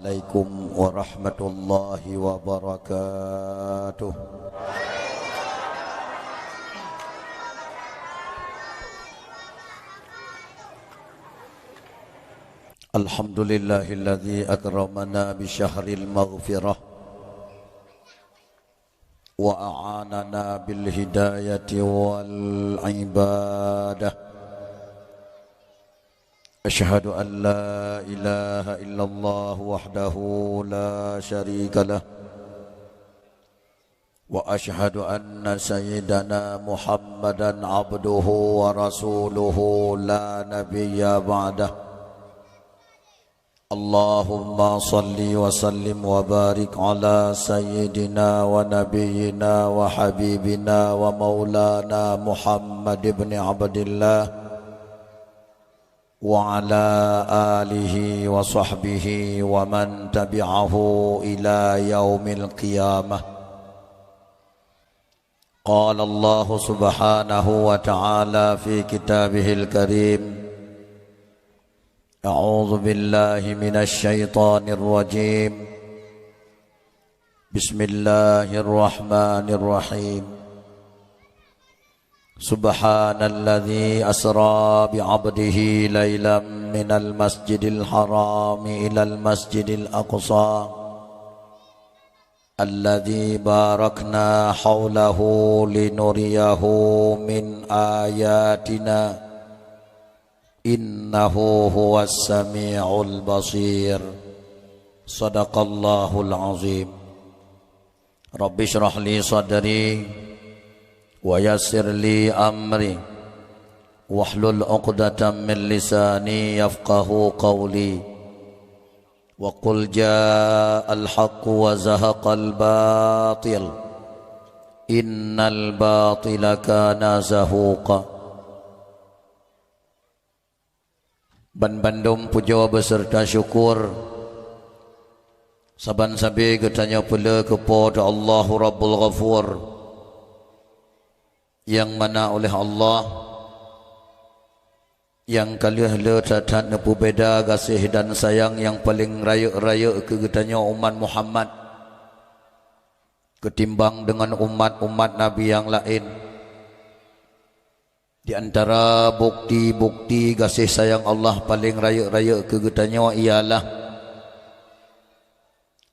Assalamualaikum warahmatullahi wabarakatuh. Alhamdulillahilladzi akramana bi syahril maghfirah wa a'anana bil hidayati wal ibadah. أشهد أن لا إله إلا الله وحده لا شريك له وأشهد أن سيدنا محمدا عبده ورسوله لا نبي بعده اللهم صل وسلم وبارك على سيدنا ونبينا وحبيبنا ومولانا محمد بن عبد الله وعلى آله وصحبه ومن تبعه إلى يوم القيامة. قال الله سبحانه وتعالى في كتابه الكريم: أعوذ بالله من الشيطان الرجيم. بسم الله الرحمن الرحيم. سبحان الذي أسرى بعبده ليلا من المسجد الحرام إلى المسجد الأقصى الذي باركنا حوله لنريه من آياتنا إنه هو السميع البصير. صدق الله العظيم. رب اشرح لي صدري ويسر لي أمري واحلل عقدة من لساني يفقه قولي وقل جاء الحق وزهق الباطل إن الباطل كان زهوقا. Bandum puja beserta syukur saban sabi ketanya pula kepada Allah Rabbul Ghafur, yang mana oleh Allah yang kalian letak nepu beda kasih dan sayang yang paling raya-raya ke getanya umat Muhammad ketimbang dengan umat-umat Nabi yang lain. Di antara bukti-bukti kasih sayang Allah paling raya-raya ke getanya ialah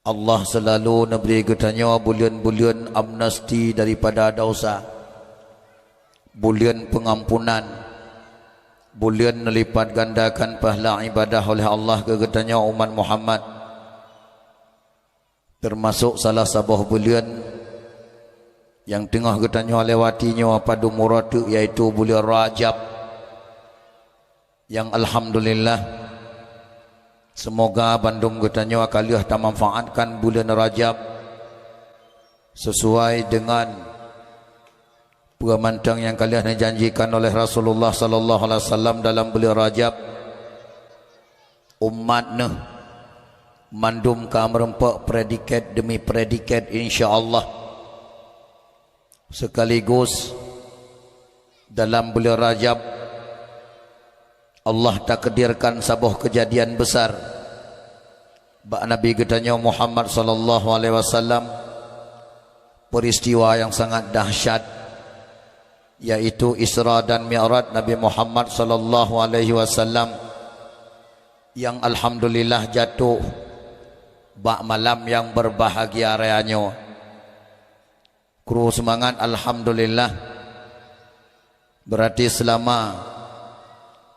Allah selalu memberi getanya bulan-bulan amnesti daripada dosa, bulan pengampunan, bulan melipat gandakan pahala ibadah oleh Allah ke getanya umat Muhammad. Termasuk salah sebuah bulan yang tengah getanya lewatinya pada muratu, iaitu bulan Rajab, yang alhamdulillah semoga bandung getanya kalian tak manfaatkan bulan Rajab sesuai dengan pengamantang yang kalian dijanjikan oleh Rasulullah sallallahu alaihi wasallam dalam bulan Rajab. Umatnya mandum ka merempak predikat demi predikat insya-Allah. Sekaligus dalam bulan Rajab Allah takdirkan sebuah kejadian besar bak Nabi getanya Muhammad sallallahu alaihi wasallam, peristiwa yang sangat dahsyat, yaitu Isra dan Mi'raj Nabi Muhammad sallallahu alaihi wasallam, yang alhamdulillah jatuh bak malam yang berbahagia rayanya. Kru semangat alhamdulillah. Berarti selama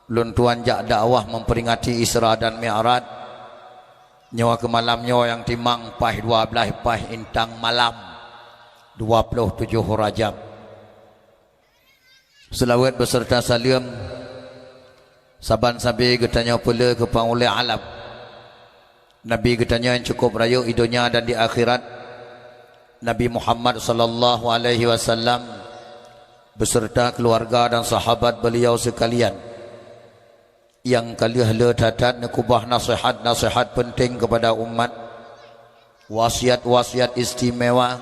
luntuan jak dakwah memperingati Isra dan Mi'raj, nyawa ke malamnya yang timang pah 12 pah intang malam 27 Rajab. Selawat beserta salam saban sabi getanya pula ke pangulai alam Nabi getanya yang cukup raya di dunia dan di akhirat, Nabi Muhammad sallallahu alaihi wasallam beserta keluarga dan sahabat beliau sekalian, yang kalian letak nekubah nasihat-nasihat penting kepada umat, wasiat-wasiat istimewa,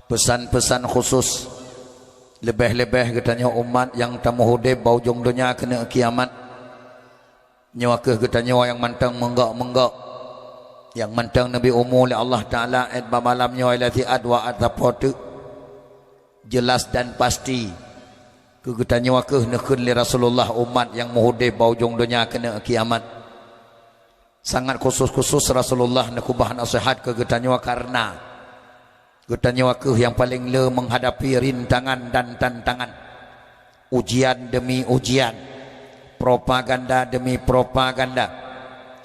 pesan-pesan khusus, lebih-lebih katanya umat yang tamu hudib baujung dunia kena kiamat, nyawa ke katanya yang mantang menggak-menggak yang mentang Nabi umur oleh Allah Ta'ala at malamnya ilati adwa atapotu jelas dan pasti kegetanya wakeh nekun li Rasulullah umat yang muhudih baujung dunia kena kiamat. Sangat khusus-khusus Rasulullah nekubah nasihat kegetanya karena getanya wakeh yang paling le menghadapi rintangan dan tantangan, ujian demi ujian, propaganda demi propaganda,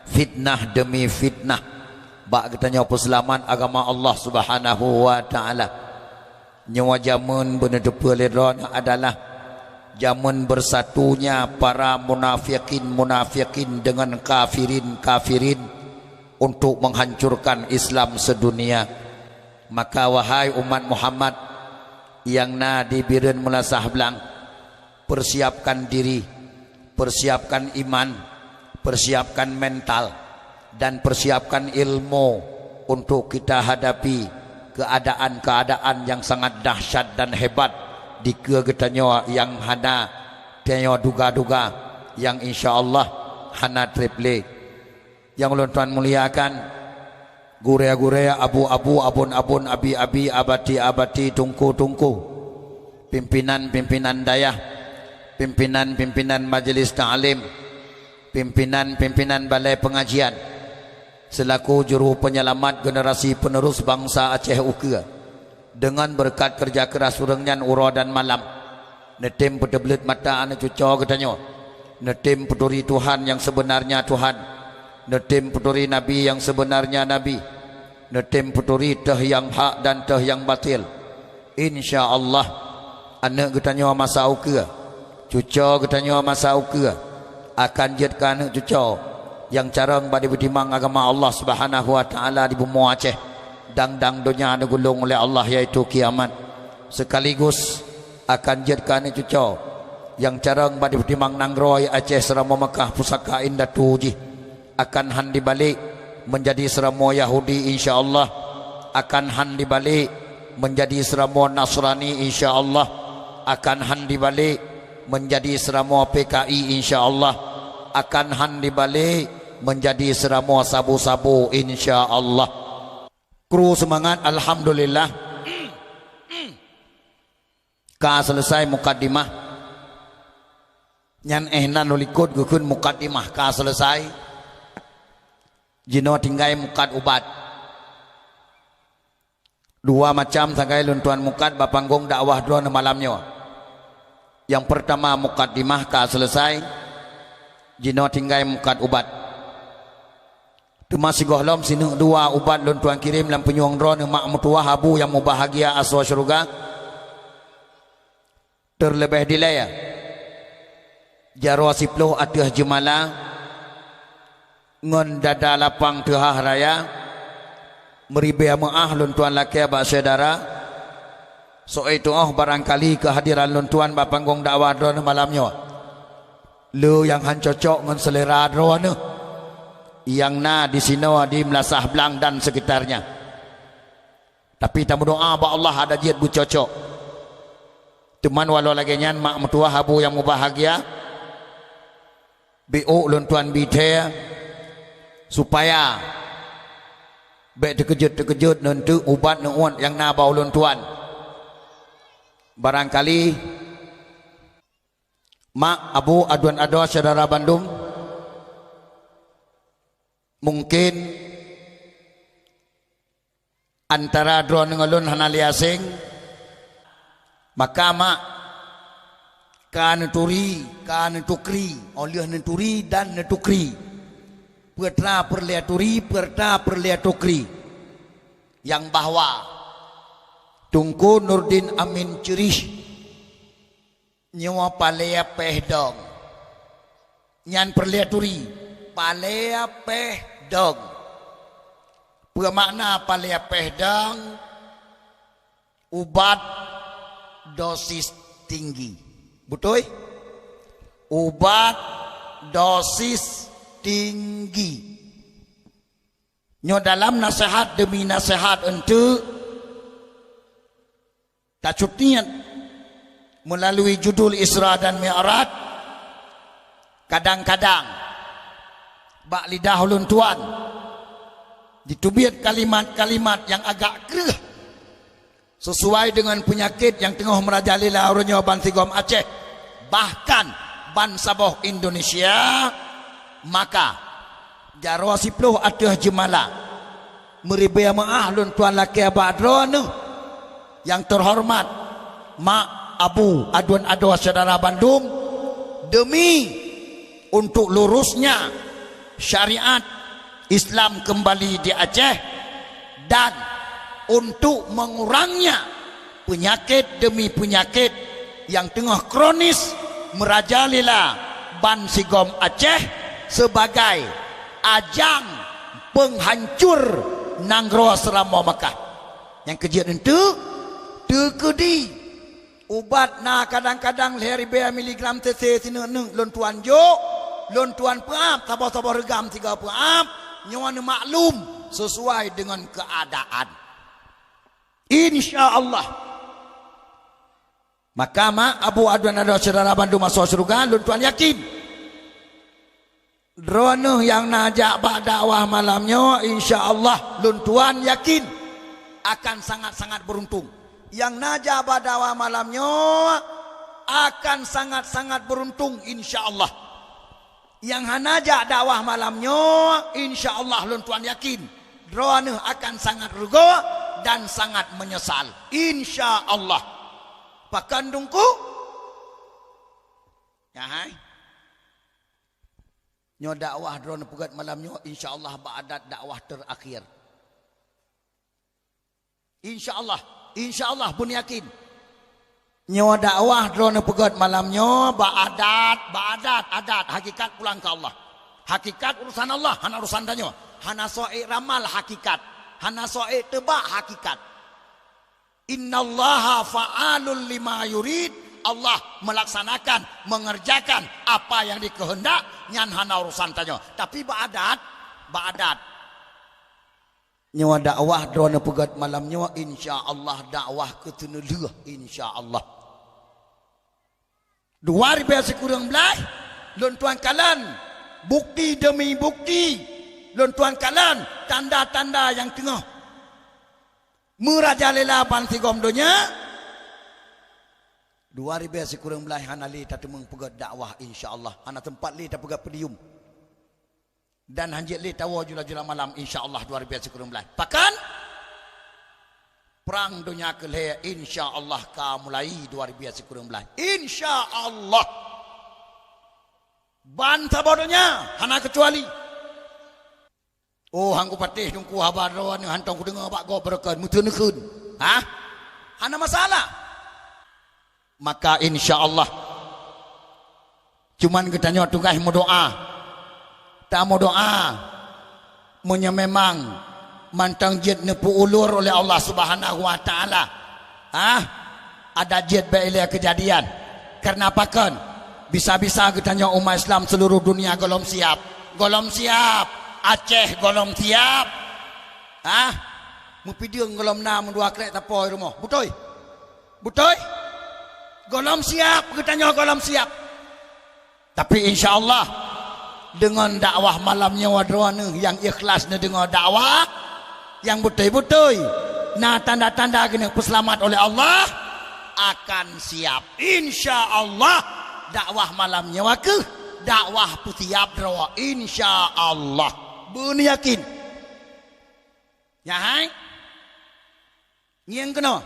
fitnah demi fitnah. Bak getanya peselaman agama Allah Subhanahu wa taala. Nyawa zaman benedepa ledron adalah zaman bersatunya para munafikin dengan kafirin untuk menghancurkan Islam sedunia. Maka wahai umat Muhammad yang na dibirin mulasah belang, persiapkan diri, persiapkan iman, persiapkan mental, dan persiapkan ilmu untuk kita hadapi keadaan-keadaan yang sangat dahsyat dan hebat di kegetanya yang hana tanya duga-duga yang insya-Allah hana triple. Yang ulun tuan muliakan, gurea-gurea, abu-abu, abun-abun, abi-abi, abati-abati, tungku-tungku, pimpinan-pimpinan dayah, pimpinan-pimpinan majelis ta'lim, pimpinan-pimpinan balai pengajian, selaku juru penyelamat generasi penerus bangsa Aceh Uke, dengan berkat kerja keras urangnya ura dan malam, netim pedebelit mata ane cuco katanya, netim peduri Tuhan yang sebenarnya Tuhan, netim peduri Nabi yang sebenarnya Nabi, netim peduri teh yang hak dan teh yang batil. InsyaAllah anak katanya masa Uke, cuco katanya masa Uke akan jadikan cuco yang carang badi berdimang agama Allah Subhanahu wa taala di bumi Aceh dang dunia ada gulung oleh Allah yaitu kiamat. Sekaligus akan jadikan cuco yang carang badi berdimang nangroi Aceh serama Mekah pusaka indah tuji akan handi balik menjadi serama Yahudi insyaallah, akan handi balik menjadi serama Nasrani insyaallah, akan handi balik menjadi serama PKI insyaallah, akan handi balik menjadi serama sabu-sabu insya-Allah. Kru semangat alhamdulillah. Ka selesai mukaddimah. Nyan ehnan nulikut gukun mukaddimah ka selesai. Jino tinggai mukad ubat. Dua macam sangkai luntuan mukad bapanggung dakwah dua malamnya. Yang pertama mukaddimah ka selesai. Jino tinggai mukad ubat. Masih gohlom sini dua ubat lon tuan kirim dalam penyuang drone mak mutua habu yang mubahagia aswa syurga terlebih dilaya jarwa siploh atuh jemala ngon dada lapang tehah raya meribe maah lon tuan laki ba saudara so itu barangkali kehadiran lon tuan ba panggung dakwah drone malamnya lu yang han cocok ngon selera drone yang na di sini di Melasah Belang dan sekitarnya. Tapi tamu doa ba Allah ada jiat bu cocok. Teman walau lagi nyan mak mertua habu yang mubahagia. BO lon tuan bite supaya be terkejut nentu ubat nuan yang na bau lon tuan. Barangkali mak abu aduan ado saudara Bandung mungkin antara drone ngelun hanali asing maka mak kan tukri oleh neturi dan netukri perta perliaturi perta perliatukri yang bahwa Tungku Nurdin Amin Cirih nyawa palea pehdong nyan perliaturi palea pehdong bermakna palea pehdong ubat dosis tinggi, betul? Ubat dosis tinggi nyo dalam nasihat demi nasihat untuk tak cutian melalui judul Isra dan Mi'raj kadang-kadang bak lidah ulun tuan Ditubiat kalimat-kalimat yang agak kerah sesuai dengan penyakit yang tengah merajalela orangnya Ban Sigom Aceh, bahkan Ban Sabah Indonesia. Maka jarwa siploh atah jemala meribaya maah lun tuan laki abadron yang terhormat Mak Abu Aduan Adwa Saudara Bandung, demi untuk lurusnya syariat Islam kembali di Aceh dan untuk mengurangnya penyakit demi penyakit yang tengah kronis merajalela Ban Sigom Aceh sebagai ajang penghancur Nanggro Serama Mekah. Yang kejadian itu tekedi ubat na kadang-kadang lehari miligram tc sini lon tuan jo lon tuan peap tabah-tabah regam 3 peap nyawana maklum sesuai dengan keadaan, insya-Allah. Maka Abu Aduan Adwa Saudara Bandung masuk surga, lun tuan yakin drone yang najak bak dakwah malamnya, insya-Allah lun tuan yakin akan sangat-sangat beruntung. Yang najak bak dakwah malamnya akan sangat-sangat beruntung, insya-Allah. Yang hanajak dakwah malamnya, insya-Allah lun tuan yakin drone akan sangat rugo dan sangat menyesal, insya-Allah. Pakandungku ya hai nyo dakwah drone pegat malamnya, insya-Allah ba'adat dakwah terakhir, insya-Allah pun yakin nyo dakwah drone pegat malamnya adat hakikat pulang ke Allah, hakikat urusan Allah, hana urusan danyo, hana soe ramal hakikat, hana soe tebak hakikat. Innallaha fa'alul lima yurid, Allah melaksanakan, mengerjakan apa yang dikehendak, nyan hana urusan danyo. Tapi ba'adat nyawa dakwah drone pegat malamnya, insya-Allah dakwah keteneluh, insya-Allah. 2000 kurang belah lon tuan kalan bukti demi bukti, lon tuan kalan tanda-tanda yang tengah merajalela Ban Sigom donya 2000 kurang belah hana li tatemeng pegat dakwah, insya-Allah hana tempat li ta pegat pedium dan hanjit li tawa jula-jula malam, insya-Allah 2000 kurang belah. Pakan perang dunia keleh, insya-Allah ka mulai 2000 kurang belah, insya-Allah. Ban sabodonya hana kecuali oh hangku patih dungku habar rawan hantong ku dengar bak go berkeun muteunkeun hana masalah. Maka insya-Allah cuman ketanya tugas mau doa, tak mau doa munya memang mantang jid nepu ulur oleh Allah Subhanahu wa taala. Ada jid baileh kejadian. Karena apa kan? Bisa-bisa ketanya umat Islam seluruh dunia golom siap. Aceh golom siap. Mupideung golom 6 2 krek tapoi rumah. Butoy. Golom siap, ketanya golom siap. Tapi insya-Allah dengan dakwah malamnya wadroane yang ikhlasnya dengan dakwah yang betul-betul nah tanda-tanda kena peselamat oleh Allah akan siap, insya-Allah. Dakwah malamnya wakeh dakwah putiap drawa, insya-Allah. Beun yakin ya hai ngieng kena,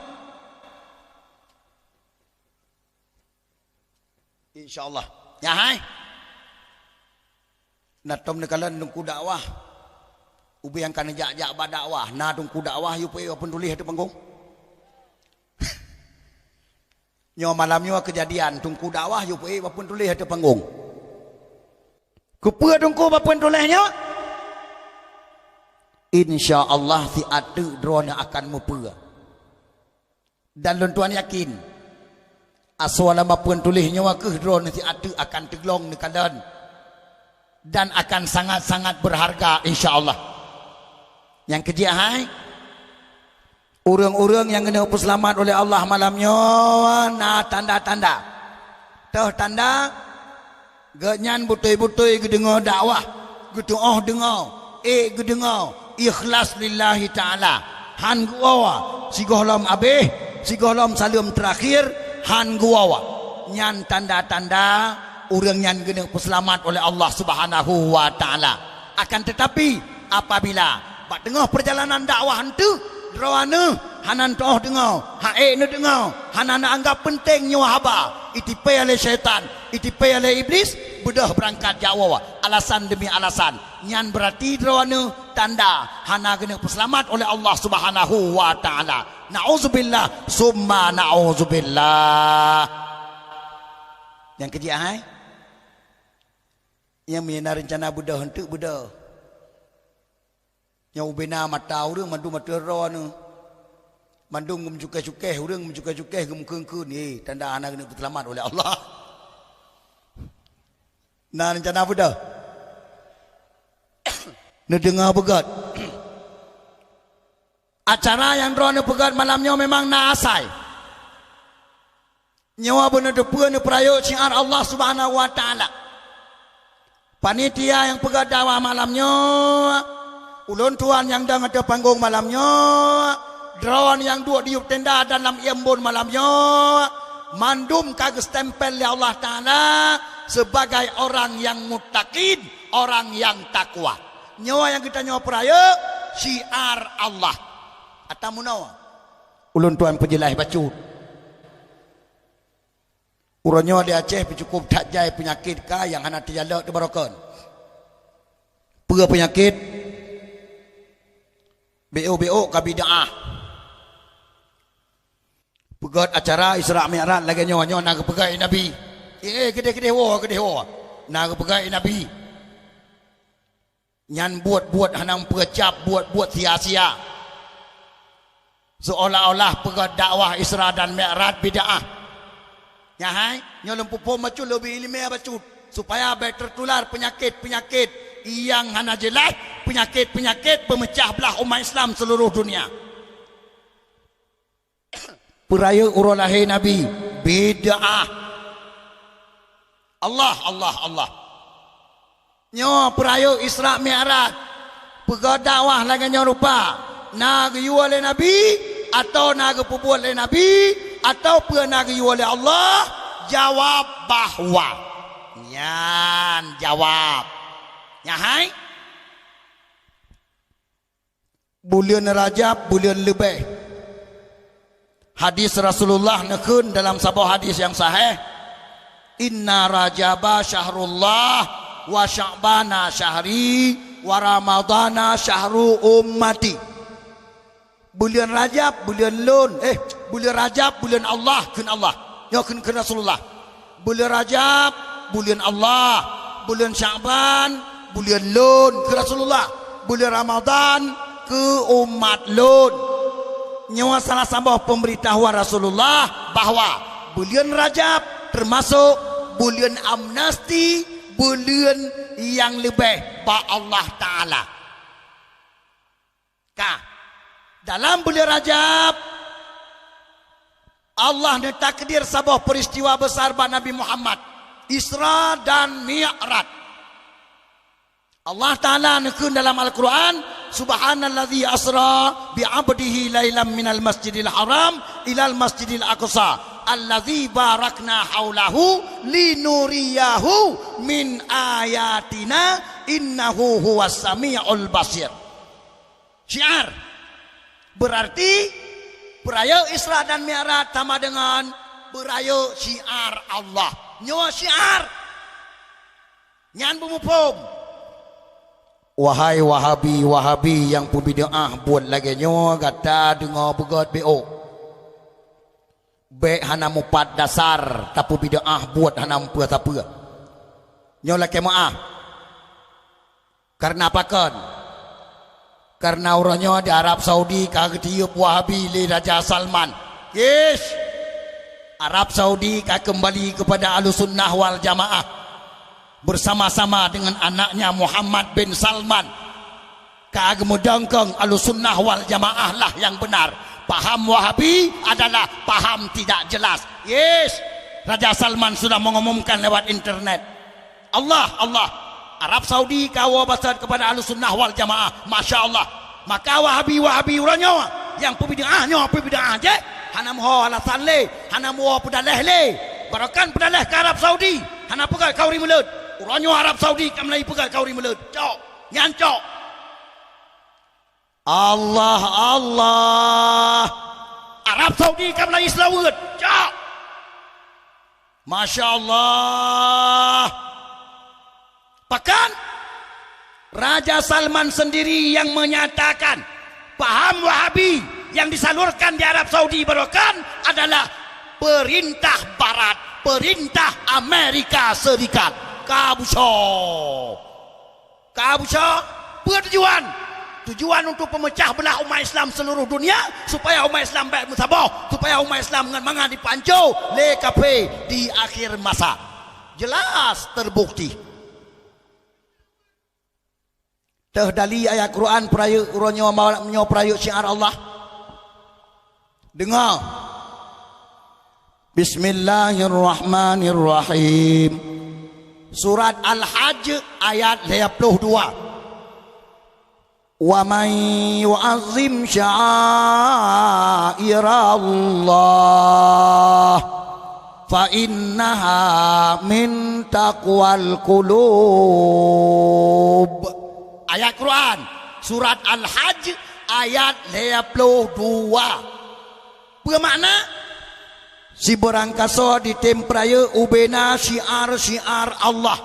insya-Allah ya hai. Natom nekalan dungku dakwah ubi yang kana jak-jak ba dakwah na dungku dakwah yu pe pun tulis di panggung nyo malamnya kejadian dungku dakwah yu pe pun tulis di panggung kepe dungku pun tulisnya, insya-Allah si atu drone akan mupua. Dan tuan yakin aswala pun tulisnya wakeh drone si atu akan teglong nekalan dan akan sangat-sangat berharga, insya-Allah. Yang kejia hai orang-orang yang kena selamat oleh Allah malamnya nah tanda-tanda teh tanda genyan butoi-butoi gedengar dakwah gedengar dengar gedengar ikhlas lillahi ta'ala. Han guawa sigohlom abeh, sigohlom salam terakhir, han guawa. Nyan tanda-tanda orang nyan gena peselamat oleh Allah Subhanahu wa taala. Akan tetapi apabila bak tengah perjalanan dakwah henteu drawana hanan toh dengar, hae ne dengar, hanan anggap penting nyawa haba, itipai oleh syaitan, itipai oleh iblis, bedah berangkat jauh alasan demi alasan. Nyan berarti drawana tanda hana kena peselamat oleh Allah Subhanahu wa taala. Nauzubillah summa nauzubillah. Yang kerja hai yang menyana rencana budak hentuk budak yang ubena mata orang mandu mata roh ni mandung mencukai-cukai orang mencukai-cukai gemukeng-keng ni tanda anak kena selamat oleh Allah. Nah rencana budak ni dengar pegat acara yang roh ni pegat malamnya memang nak asai nyawa benar depan ni perayaan syiar Allah Subhanahu wa taala. Panitia yang pegat dakwah malamnya, ulun tuan yang dah ada panggung malamnya, drone yang duduk di tenda dalam iambun malamnya, mandum kagak stempel ya Allah taala sebagai orang yang muttaqin, orang yang takwa. Nyawa yang kita nyawa peraya syiar Allah. Atamunawa. Ulun tuan penjelas bacut. Urangnya di Aceh cukup tak jai penyakit kah yang hana terjalak di barokan. Pera penyakit BO ka bid'ah. Pegat acara Isra Mi'raj lagi nyawa nak pegai Nabi. Kedeh wa. Nak pegai Nabi. Nyan buat hanang perecap buat sia-sia. Seolah-olah pegat dakwah Isra dan Mi'raj bid'ah. Ya hai, nyolong pupo macu lebih ilmiah bacut supaya baik tertular penyakit-penyakit yang hana jelas, penyakit-penyakit pemecah belah umat Islam seluruh dunia. Peraya urang lahir Nabi bid'ah. Allah. Nyo peraya Isra Mi'raj. Pegat dakwah lagi nyo rupa. Nak yu oleh Nabi atau nak pubuat oleh Nabi atau pernah oleh Allah, jawab bahwa nyan jawab ya hai bulan Rajab bulan lebih hadis Rasulullah nekun dalam sebuah hadis yang sahih inna rajaba syahrullah wa sya'bana syahri wa ramadana syahru ummati. Bulan Rajab bulan lun bulan Rajab bulan Allah kun Allah ya kun Rasulullah. Bulan Rajab bulan Allah, bulan Sya'ban bulan lun ke Rasulullah, bulan Ramadan ke umat lun. Nyawa salah sambah pemberitahuan Rasulullah bahwa bulan Rajab termasuk bulan amnesti, bulan yang lebih ba Allah taala. Dalam bulan Rajab Allah mentakdir sebuah peristiwa besar pada Nabi Muhammad, Isra dan Mi'raj. Allah Ta'ala nekun dalam Al-Quran, Subhanallazi asra bi'abdihi lailam minal masjidil haram ilal masjidil aqsa allazi barakna haulahu linuriyahu min ayatina innahu huwas sami'ul basir. Syiar berarti beraya Isra dan Mi'raj sama dengan beraya syiar Allah. Nyawa syiar nyan bumupum. Wahai Wahabi yang pembida'ah buat lagi nyawa kata dengar begat BO. Baik hana mupat dasar tapi bida'ah buat hana apa-apa. Nyawa lagi maaf. Karena apa kan? Karena orangnya di Arab Saudi kagak tiup Wahabi le Raja Salman. Yes. Arab Saudi kagak kembali kepada Ahlussunnah wal Jamaah bersama-sama dengan anaknya Muhammad bin Salman. Kagak mudangkang Ahlussunnah wal Jamaah lah yang benar. Paham Wahabi adalah paham tidak jelas. Yes. Raja Salman sudah mengumumkan lewat internet. Allah. Arab Saudi kawa basar kepada Ahlussunnah wal Jamaah. Masya Allah. Maka Wahabi urangnya yang pembida'ahnya pembida'ah je. Hana moho alasan le, hana moho pedaleh le. Barakan pedaleh ke Arab Saudi. Hana pegai kau ri mulut. Urangnya Arab Saudi kam lai pegai kau ri mulut. Cok, nyancok. Allah Allah. Arab Saudi kam lai selawat. Cok. Masya Allah. Bahkan Raja Salman sendiri yang menyatakan paham Wahabi yang disalurkan di Arab Saudi Barokan adalah perintah Barat, perintah Amerika Serikat. Kabusha tujuan untuk pemecah belah umat Islam seluruh dunia, supaya umat Islam baik musabah, supaya umat Islam dengan mangan dipancu le kafe di akhir masa. Jelas terbukti. Tehdali ayat Quran perayuk uronyo menyo perayuk syiar Allah. Dengar. Bismillahirrahmanirrahim. Surat Al-Hajj ayat 52. Wa man yu'azzim sya'airallah fa innaha min taqwal qulub. Ayat Quran surat Al-Hajj ayat 52. Bermakna si berangkasa di tempraya ubena syiar Allah.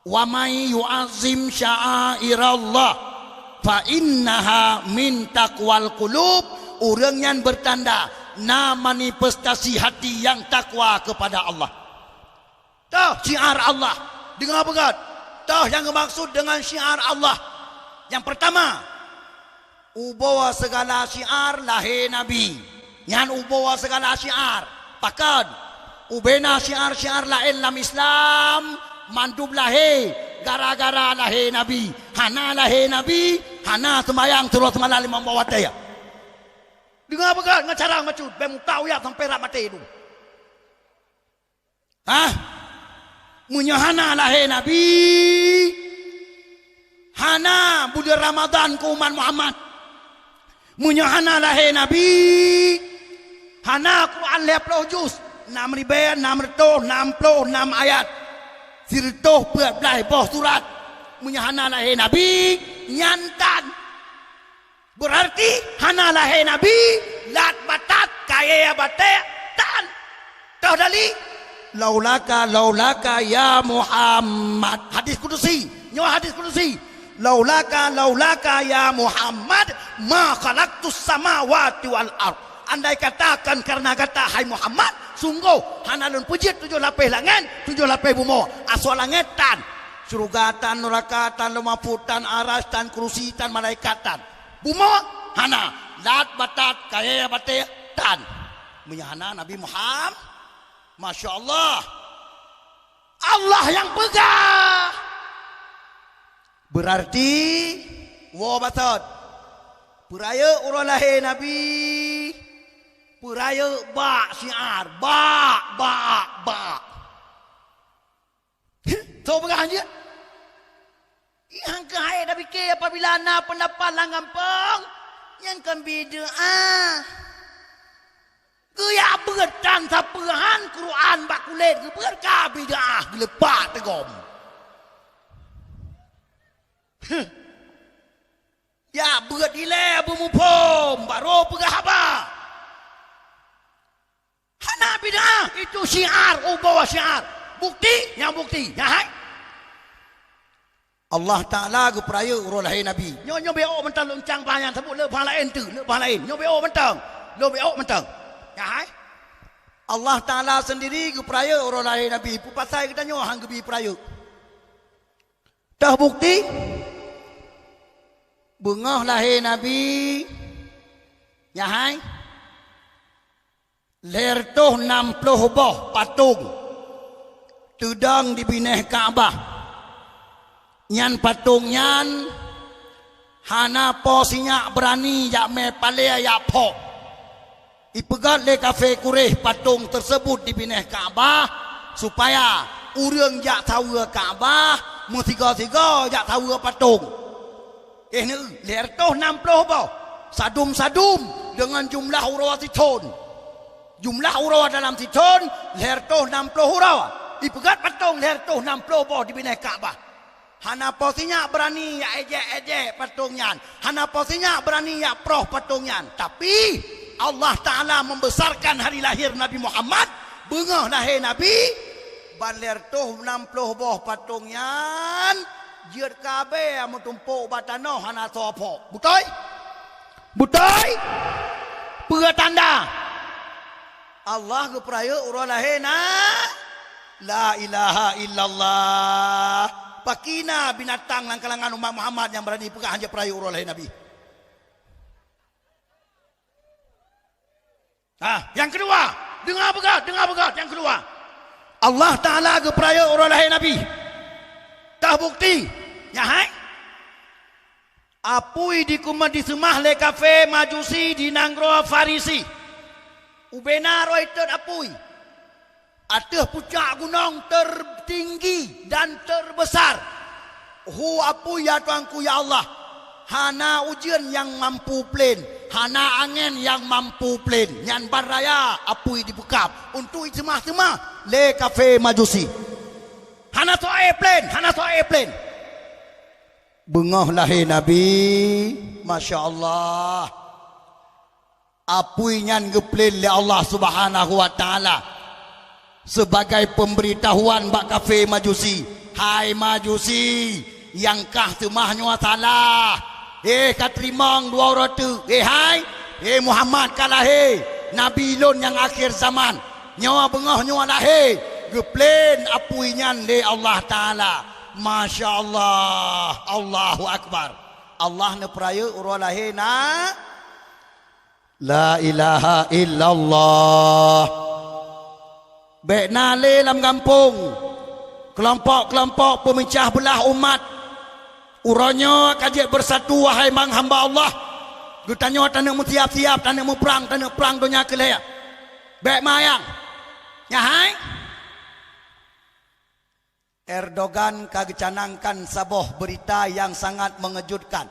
Wa may yu'azzim sya'airallah fa innaha min taqwal qulub. Orang yang bertanda na manifestasi hati yang takwa kepada Allah. Tuh syiar Allah. Dengar begat. Tahu yang dimaksud dengan syiar Allah. Yang pertama, ubawa segala syiar lahir Nabi. Yang ubawa segala syiar. Pakan, ubena syiar-syiar lain dalam Islam, mandub lahir, gara-gara lahir Nabi. Hana lahir Nabi, hana sembayang terus malam membawa daya. Dengar apa kan? Cara macut, bemu tahu ya sampai rak mati itu. Menyahana lahir Nabi, hana bulan Ramadan ke umat Muhammad. Menyahana lahir Nabi, hana Quran 50 juz, 6,666 ayat. Sirtoh belah boh surat. Menyahana lahir Nabi, nyantan. Berarti hana lahir Nabi, lat batat kaya batek tan. Tahu dali? Laulaka ya Muhammad. Hadis kudusi. Nyawa hadis kudusi. Laulaka ya Muhammad ma khalaqtus samawati wal ard. Andai katakan karena kata hai Muhammad, sungguh hanalun pujit 7 lapis langit, 7 lapis bumi. Asal langitan, surgatan, nerakatan, lemaputan, arastan, kursitan, malaikatan. Bumi hana lat batat kaya batek tan. Menyahana Nabi Muhammad. Masya Allah. Allah yang pegang. Berarti wa batad. Peraya urang lahir Nabi. Peraya ba syiar. Ba. Tahu pegang je? Yang kehai dah fikir apabila nak pendapat langgampang. Yang kan bida'ah. Kaya berdan sapahan Quran bakulet ke berkah bida'ah gelepak tegom. Ya berat ile bumupom baru pegah apa? Hana bida'ah itu syiar, ubawa syiar. Bukti, yang bukti. Ya hai. Allah Ta'ala ke peraya urang lahir Nabi. Nyo beok mentang loncang panjang sebut le bah lain tu, le bah lain. Nyo beok mentang. Lo beok mentang. Ya hai. Allah Ta'ala sendiri ke peraya orang lahir Nabi. Pupasai kita nyoh hang gebi peraya. Dah bukti bengah lahir Nabi. Ya hai. Lertoh 60 boh patung. Tudang di bineh Kaabah. Nyan patung nyan hana posinya berani yak me pale yak po. Ipegat le kafe kureh patung tersebut di bineh Kaabah supaya urang jak tahu Kaabah, musiga-siga jak tahu patung. ni lertoh 60 boh. Sadum-sadum dengan jumlah huruf siton. Jumlah huruf dalam siton lertoh 60 huruf. Dipegat patung lertoh 60 boh di bina Kaabah. Hana posinya berani ya ejek-ejek patungnya. Hana posinya berani ya proh patungnya. Tapi Allah Ta'ala membesarkan hari lahir Nabi Muhammad. Bengah lahir Nabi. Baler tuh 60 boh patungnya. Jir kabe yang tumpuk batano hana sopo. Betul? Betul? Pertanda. Allah ke peraya urah lahir na. La ilaha illallah. Pakina binatang lang kalangan umat Muhammad yang berani pegang hanya peraya urah lahir Nabi. Yang kedua, dengar pegat yang kedua. Allah Ta'ala ke peraya urah lahir Nabi. Tah bukti. Ya hai. Apui di kumah di semah le kafe majusi di nanggro farisi. Ubena roitet apui. Ateh puncak gunung tertinggi dan terbesar. Hu apui ya tuanku ya Allah. Hana ujian yang mampu plain. Hana angin yang mampu plain. Nyan baraya apui dibukap. Untuk semah-semah le kafe majusi. Hana so airplane. Bengah lahir Nabi. Masya Allah. Apui nyan geplain le Allah Subhanahu Wa Ta'ala. Sebagai pemberitahuan bak kafe majusi. Hai majusi. Yang kah semahnya salah. Katrimang dua rotu. Hai. Muhammad kalah. Nabi lon yang akhir zaman. Nyawa bengah nyawa lahir. Geplain apuinyan le Allah Ta'ala. Masya Allah. Allahu Akbar. Allah ne peraya urah lahir na. La ilaha illallah. Baik nale dalam kampung. Kelompok-kelompok pemecah belah umat. Uranya kajian bersatu wahai mang hamba Allah. Gutanya tanah mu siap-siap, tanah mu perang dunia kelaya. Baik mayang. Ya hai. Erdogan kagecanangkan sebuah berita yang sangat mengejutkan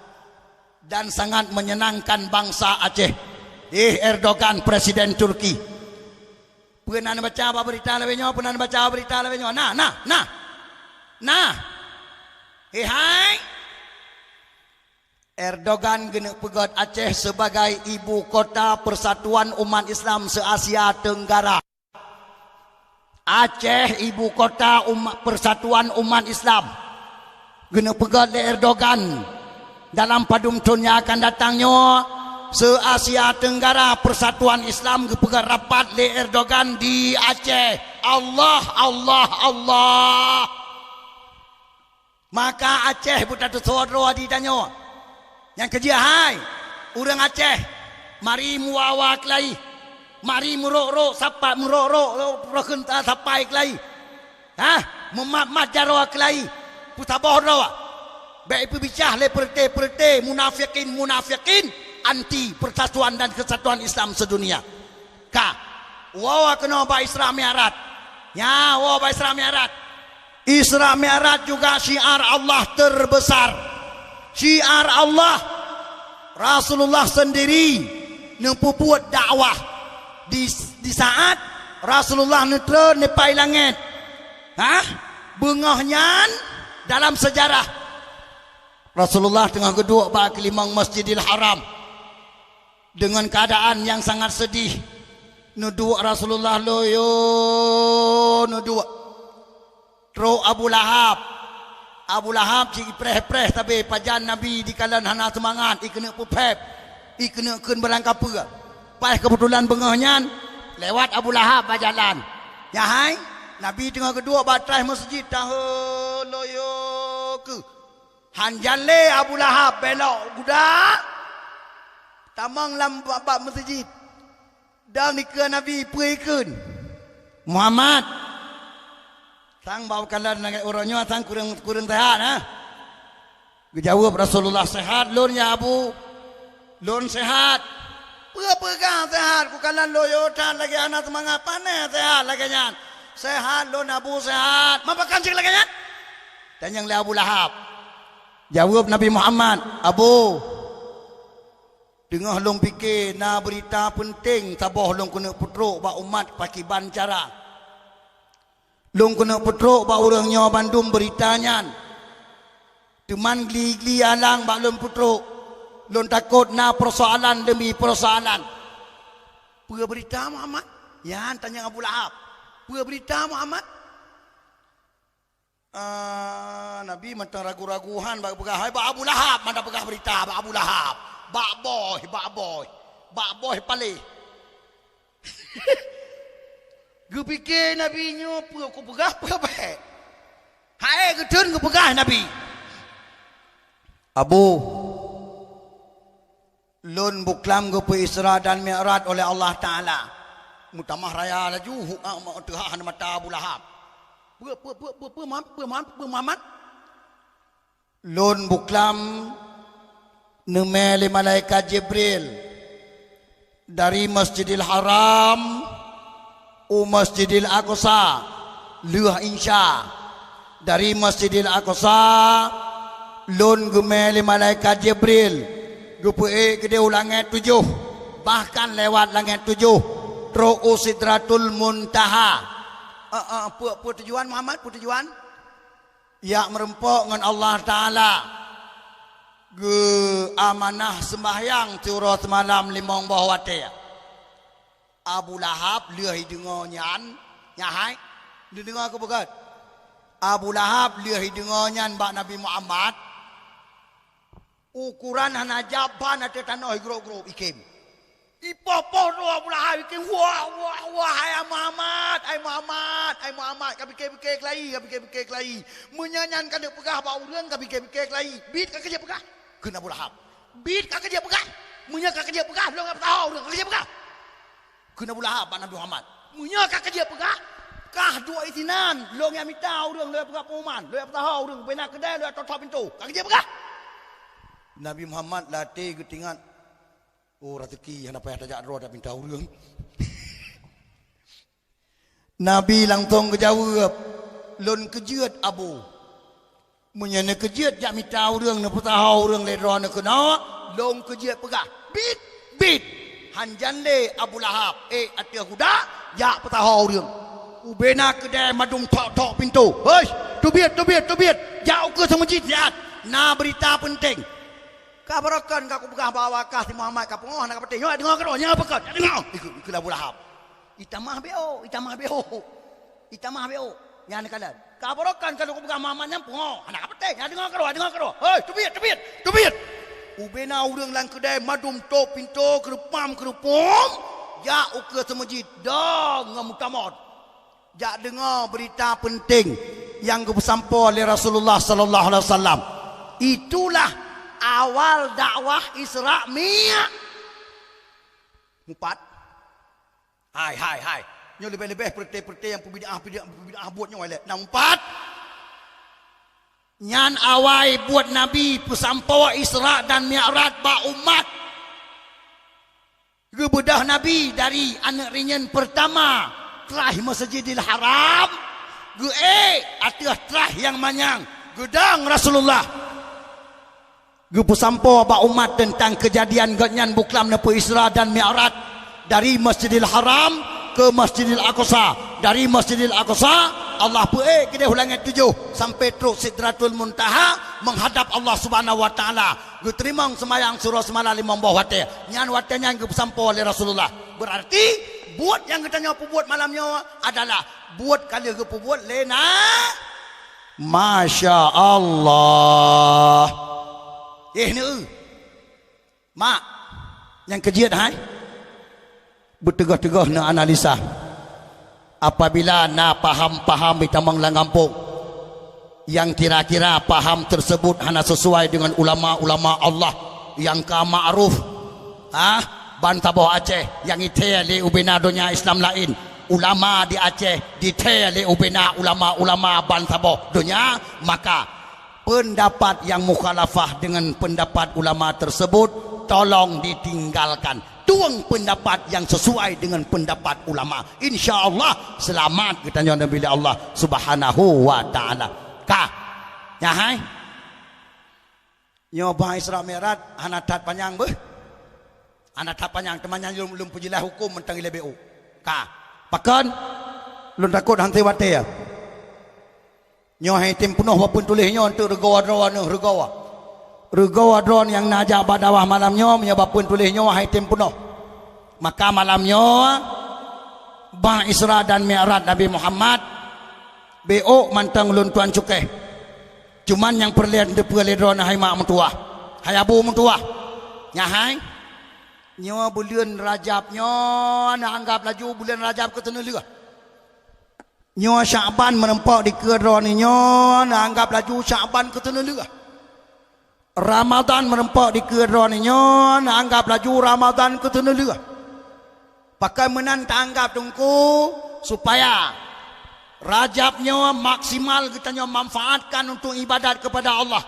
dan sangat menyenangkan bangsa Aceh. Erdogan Presiden Turki. Pernah baca apa berita lebihnya? Pernah baca berita lebihnya? Nah. Hai. Erdogan gena pegat Aceh sebagai ibu kota persatuan umat Islam se-Asia Tenggara. Aceh ibu kota persatuan umat Islam. Gena pegat le Erdogan dalam padumtunnya akan datangnya se-Asia Tenggara persatuan Islam gepegat rapat le Erdogan di Aceh. Allah. Maka Aceh buta saudara ditanya. Yang kerja hai orang Aceh mari muawa kelai. Mari murok-rok sapai murok-rok prokenta sapai kelai. Memat jarwa kelai. Putabah rawa. Baik pebicah le perte munafikin anti persatuan dan kesatuan Islam sedunia. Wawa kena ba Isra Mi'raj. Ya, wawa ba Isra Mi'raj. Isra Mi'raj juga syiar Allah terbesar. Syiar Allah. Rasulullah sendiri nempupuat dakwah. Di saat Rasulullah netra nepai langit. Bengahnya dalam sejarah Rasulullah tengah geduk bak kelimang Masjidil Haram dengan keadaan yang sangat sedih. Nuduk Rasulullah loyo nuduk. Tro Abu Lahab cik preh tapi pajan Nabi di kalan hana semangat ikena pupep ikena keun berangkapa. Pas kebetulan bengahnya lewat Abu Lahab berjalan. Ya hai, Nabi tengah kedua batrai masjid tahu loyo ke. Hanjale Abu Lahab belok kuda. Tamang lam bab masjid. Dan ke Nabi perikun. Muhammad. Sang bawa kalan dengan orangnya sang kurang sehat Dijawab Rasulullah sehat lon ya Abu. Lon sehat. Pegang sehat ku kalan loyo tan lagi anak semangat panen sehat lagi nyan. Sehat lo Abu sehat. Apa kancing lagi nyan? Dan yang le Abu Lahab. Jawab Nabi Muhammad, Abu, tengah long fikir na berita penting tabah long kena putruk ba umat paki bancara. Long kena putruk ba orangnya Bandung beritanya. Teman gli-gli alang ba long putruk. Long takut na persoalan demi persoalan. Apa berita Muhammad? Ya, tanya Abu Lahab. Apa berita Muhammad? Nabi mentang ragu-raguhan bak pegah hai bak Abu Lahab mana pegah berita bak Abu Lahab. Bak boy palih. Gue fikir Nabi nyo aku pegah baik. Hai gedun gue pegah Nabi. Abu lun buklam gue pe Isra dan Mi'raj oleh Allah Taala. Mutamah raya laju huk tuhan mata Abu Lahab. Muhammad lun buklam nemeli malaikat Jibril dari Masjidil Haram Masjidil Aqsa luah insya dari Masjidil Aqsa lun gemeli malaikat Jibril gupee gede langit 7 bahkan lewat langit 7 Ru'u Sidratul Muntaha. Apa tujuan Muhammad? Apa tujuan? Ya merempok dengan Allah Ta'ala. Ge amanah sembahyang curah semalam limong bawah wate. Abu Lahab liah dengar nyan. Nyahai. Dia dengar ke bukan? Abu Lahab liah dengar nyan bak Nabi Muhammad. Ukuran hana jaban ada tanah grup-grup ikim. Ipopo tu Abu Lahab ikim. Wah hai Muhammad kami kek lagi menyanyankan dia pegah bau urang kami kek lagi bit ka kerja pegah keun Abu Lahab bit ka kerja pegah munya ka kerja pegah lo ngap tahu urang kerja pegah keun Abu Lahab Nabi Muhammad munya ka kerja pegah kah dua itinan lo ngam tahu urang lo pegah pengumuman lo tahu urang benak kedai lo tot pintu ka kerja pegah Nabi Muhammad latih getingan rezeki yang dapat tajak roh dak pinta urang. Nabi langsung kejawab, lun kejiat Abu. Menyana kejiat jak minta urang na putahu urang le roh na kena, long kejiat pegah. Bit. Hanjan le Abu Lahab, atia kuda, jak putahu urang. Ubena kedai madung tok pintu. Hei, tubit. Jauh ke semajid lihat. Na berita penting. Kabarakan kaku pegah bawa kah si Muhammad ka pengoh nak penting. Yo dengar keroh nya apa kan? Dengar. Ikut Abu Lahab. Itamah beo. Yang kalan. Kabarakan kalau aku pegah Muhammad nya pengoh. Nak penting. Dengar keroh. Hei, tubit. Ubena urang lang kedai madum tok pintu kerupam. Ya uke semajid dong ngamutamot. Jak dengar berita penting yang kesampo oleh Rasulullah sallallahu alaihi wasallam. Itulah awal dakwah Isra Mi'raj. 4. Hai. Nyo lebih-lebih perti yang pembidah buatnya oleh. 4. Nyan awai buat Nabi pesampawa Isra dan Mi'raj ba umat. Gebedah Nabi dari anak rinyan pertama terah Masjidil Haram. Atih terah yang manyang gedang Rasulullah. Pesampau ba umat tentang kejadian ganyan buklam nepu Isra dan Mi'raj dari Masjidil Haram ke Masjidil Aqsa. Dari Masjidil Aqsa Allah kita ulangi 7 sampai terus Sidratul Muntaha menghadap Allah Subhanahu wa taala. Terima semayang surah semalam 5 bawah wate. Nyan watenya yang pesampau oleh Rasulullah. Berarti buat yang kita nyapu buat malamnya adalah buat kali ke buat lena. Masya Allah. Ni mak yang kejiat hai bertegah-tegah na analisa apabila na paham bitamang langampung yang kira-kira paham tersebut hanya sesuai dengan ulama-ulama Allah yang ka ma'ruf Bantaboh Aceh yang ite le ubena dunia Islam lain ulama di Aceh dite le ubena ulama-ulama Bantaboh dunia maka pendapat yang mukhalafah dengan pendapat ulama tersebut tolong ditinggalkan. Tuang pendapat yang sesuai dengan pendapat ulama. InsyaAllah selamat kita nyana bila Allah Subhanahu wa ta'ala. Kah? Ya hai? Nyo bah Isra Mi'raj hanatat panjang beh. Hanatat panjang temannya belum pujilah hukum mentang LBU. Ka. Pakan lun takut hantai wate ya. Nyo hai tim penuh wapun tulis nyo untuk regawa-regawa noh regawa. Regawa yang najak badawah malam nyo menyebabkan tulis nyo hai tim penuh. Maka malam nyo bah Isra dan Mi'raj Nabi Muhammad BO mantang lun tuan cukeh. Cuman yang perlihat de perledron hai mak mentua. Hai abu mentua. Nyahai. Nyo bulan Rajab nyo nak anggap laju bulan Rajab ke tena leuh. Nyo Syaban menempak di kedron nyo nak anggap laju Syaban ke tena leuh. Ramadan menempak di kedron nyo nak anggap laju Ramadan ke tena leuh. Pakai menan tak anggap tungku supaya Rajabnya maksimal kita manfaatkan untuk ibadat kepada Allah.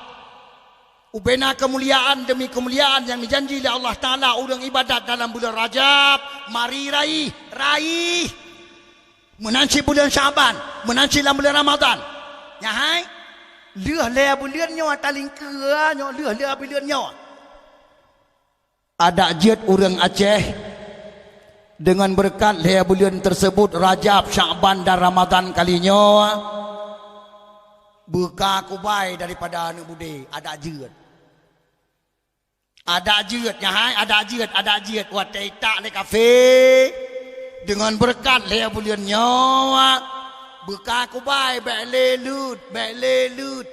Ubena kemuliaan demi kemuliaan yang dijanji oleh Allah Ta'ala urang ibadat dalam bulan Rajab. Mari raih menanci bulan Syaban, menanci dalam bulan Ramadan. Nyahai leuh le bulan nyo taling kera nyo leuh le bulan nyo. Ada jet urang Aceh dengan berkat lea bulan tersebut Rajab, Syaban dan Ramadan kalinya buka kubai daripada anak bude. Ada jeut nyahai, ada jeut watai tak le kafe dengan berkat lea bulannya buka kubai baik lelut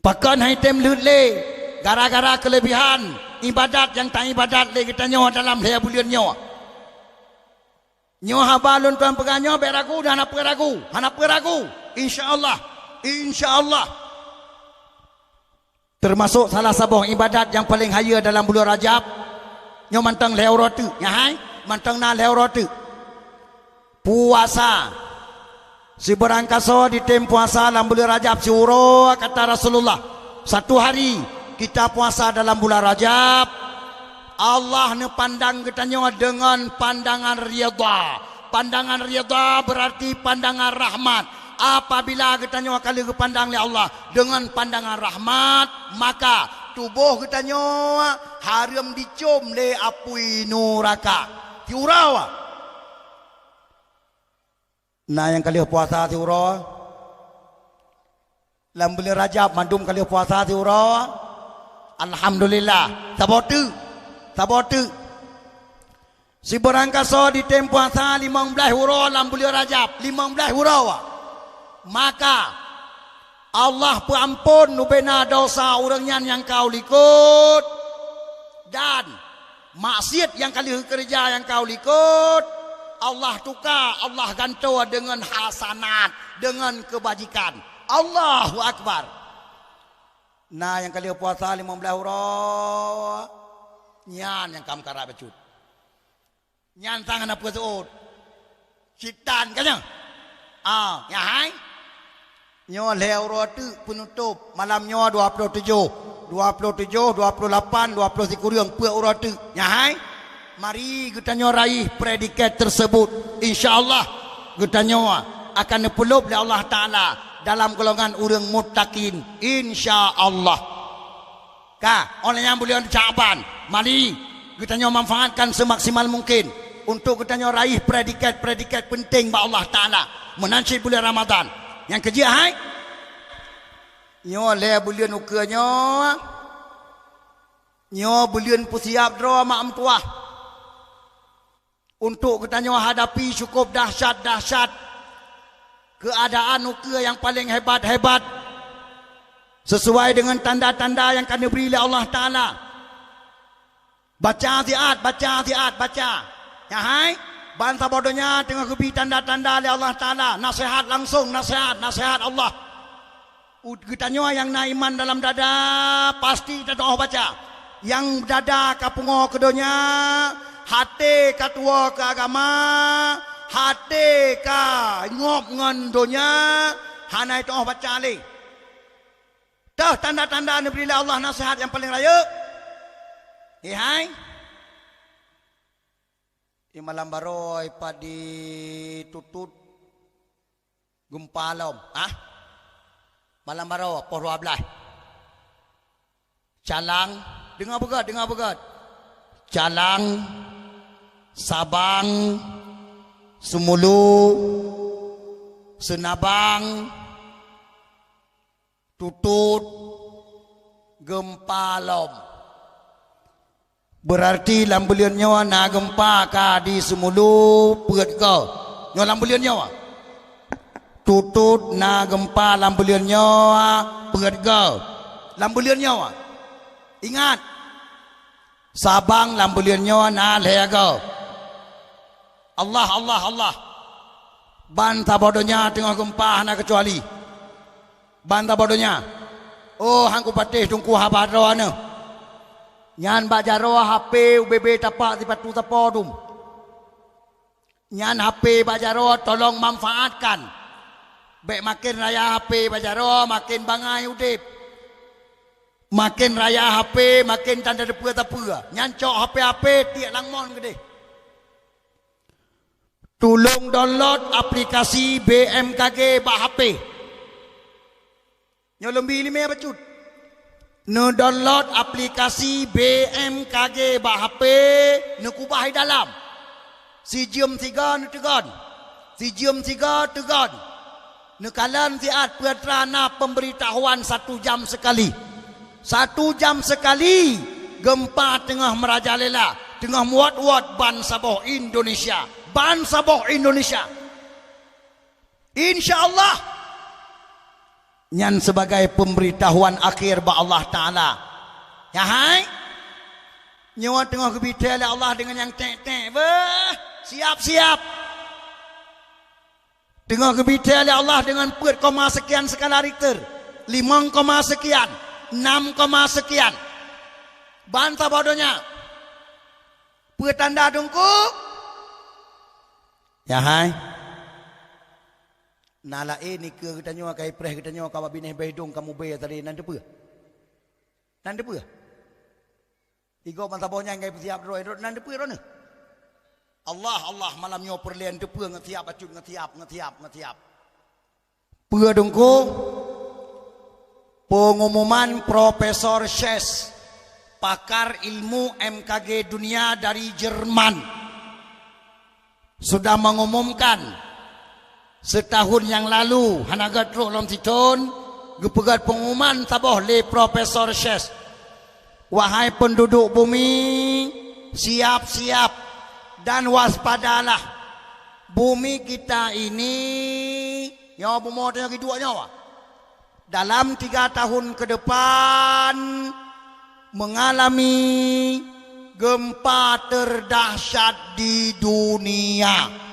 pakan hai tem lut le gara-gara kelebihan ibadat yang tak ibadat le kita nyawa dalam lea bulan nyawa. Nyawa habalun tuan pegang nyawa beragu dan hana peragu. Insyaallah. Termasuk salah satu ibadat yang paling haya dalam bulan Rajab. Nyawa mantang lea roti. Nyahai mantang na lea roti. Puasa. Si berangkasa di tem puasa dalam bulan Rajab si uro kata Rasulullah. Satu hari kita puasa dalam bulan Rajab, Allah ne pandang kita nyawa dengan pandangan riyadha. Pandangan riyadha berarti pandangan rahmat. Apabila kita nyawa kali kepandang oleh Allah dengan pandangan rahmat, maka tubuh kita nyawa haram dicom le apui neraka. Tiurawa. Nah yang kali puasa tiurawa. Dalam bulan Rajab mandum kali puasa tiurawa. Alhamdulillah sabotu si berangkasa di tem puasa 15 hura dalam bulan Rajab 15 hura maka Allah pengampun nubena dosa orangnya yang kau likut dan maksiat yang kali kerja yang kau likut Allah tukar Allah gantung dengan hasanat dengan kebajikan. Allahu Akbar. Nah yang kali puasa 15 hura nyan yang kam karab becut nyan tangan apa seut sitan kan ya hai nyo leo roti penutup malam nyo 27 28 29 puak roti ya hai mari kita nyo raih predikat tersebut insyaallah kita nyo akan dipeluk oleh Allah Ta'ala dalam golongan orang muttaqin insyaallah. Ka oleh yang bulan Syaban mari kita nyo manfaatkan semaksimal mungkin untuk kita nyo raih predikat penting ba Allah Taala menanci bulan Ramadan. Yang kerja hai nyo le bulan uka nyo bulan pusiap dro mak mentua untuk kita nyo hadapi cukup dahsyat keadaan uka yang paling hebat sesuai dengan tanda-tanda yang akan diberi oleh Allah Ta'ala. Baca ya hai bantah bodohnya tengah kebi tanda-tanda oleh Allah Ta'ala. Nasihat langsung nasihat Allah. Kita nyoa yang na iman dalam dada pasti kita doa baca. Yang dada kapungo kedonya hati katua ke agama hati ka ngop ngan donya hanai toh baca le dah tanda-tanda diberi Allah nasihat yang paling raya hai di malam baroi padi tutut gempa lom malam baro poh 12 Calang, dengar begat. Calang, Sabang, Semulu, Senabang, Tutut, Gempa Lom. Berarti lambulian nyawa na gempa ka di Semulu peut ke. Nyawa lambulian nyawa. Tutut na gempa lambulian nyawa peut ke. Lambulian nyawa. Ingat. Sabang lambulian nyawa na leaga. Allah. Banta bodohnya tengah gempa na kecuali. Banta bodohnya. Oh hangku patih tungku habaro ana. Nyan bajaro HP UBB tapak di patu tapodum. Nyan HP bajaro tolong manfaatkan. Baik makin raya HP bajaro makin bangai udip. Makin raya HP makin tanda depa tapua. Nyan cok HP tiak langmon gede. Tolong download aplikasi BMKG bak HP. Nyo lembi lima bacut. Ne download aplikasi BMKG bak HP, ne kubah dalam. Si jam 3 ne tegon. Si jam 3 tegon. Ne kalan siat pertrana pemberitahuan 1 jam sekali. 1 jam sekali gempa tengah merajalela, tengah muat-muat ban Sabah Indonesia. Ban Sabah Indonesia. Insya-Allah nyan sebagai pemberitahuan akhir ba Allah Ta'ala. Ya hai. Nyawa tengah kebitel Allah dengan yang tek-tek. Siap-siap. Tengah kebitel Allah dengan pet koma sekian skala Richter. 5 koma sekian. 6 koma sekian. Bantah bodohnya. Pet tanda dungku. Ya hai. Nala ni ke kita nyawa kai preh kita nyawa kawa bineh beidong kamu be tadi nan depa. Nan depa. Igo mantap bonya ngai siap roi nan depa rone. Allah malam nyawa perlian depa ngetiap acut ngetiap. Pua dongko pengumuman Profesor Sches, pakar ilmu MKG dunia dari Jerman, sudah mengumumkan setahun yang lalu hanagat roh lom titon gepegat pengumuman taboh le Profesor Sches. Wahai penduduk bumi, siap-siap dan waspadalah. Bumi kita ini nyawa bumi tengah kedua nyawa dalam 3 tahun ke depan mengalami gempa terdahsyat di dunia.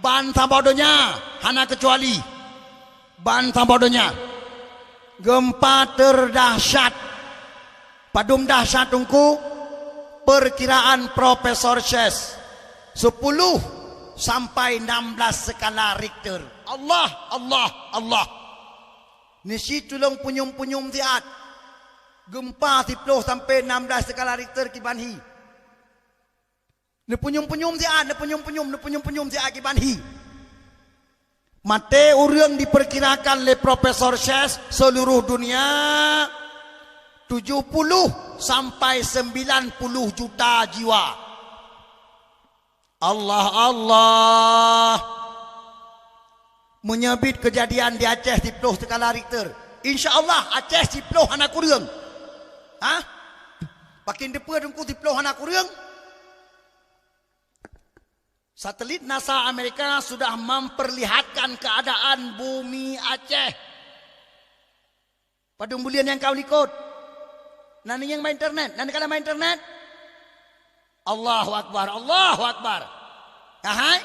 Bantah bodohnya hana kecuali. Bantah bodohnya gempa terdahsyat. Padum dahsyat tungku perkiraan Profesor Sches 10 sampai 16 skala Richter. Allah. Nisi tulung punyum-punyum tiat. Gempa 10 sampai 16 skala Richter kibanhi. Ne punyum-punyum siat kibanhi. Mate urang diperkirakan oleh Profesor Sches seluruh dunia 70 sampai 90 juta jiwa. Allah. Menyebut kejadian di Aceh 10 skala Richter. Insya-Allah Aceh 10 anak kurang. Pakin depa dengku 10 anak kurang. Satelit NASA Amerika sudah memperlihatkan keadaan bumi Aceh. Pada bulan yang kau ikut. Nani yang main internet? Nani kala main internet? Allahu Akbar. Hai.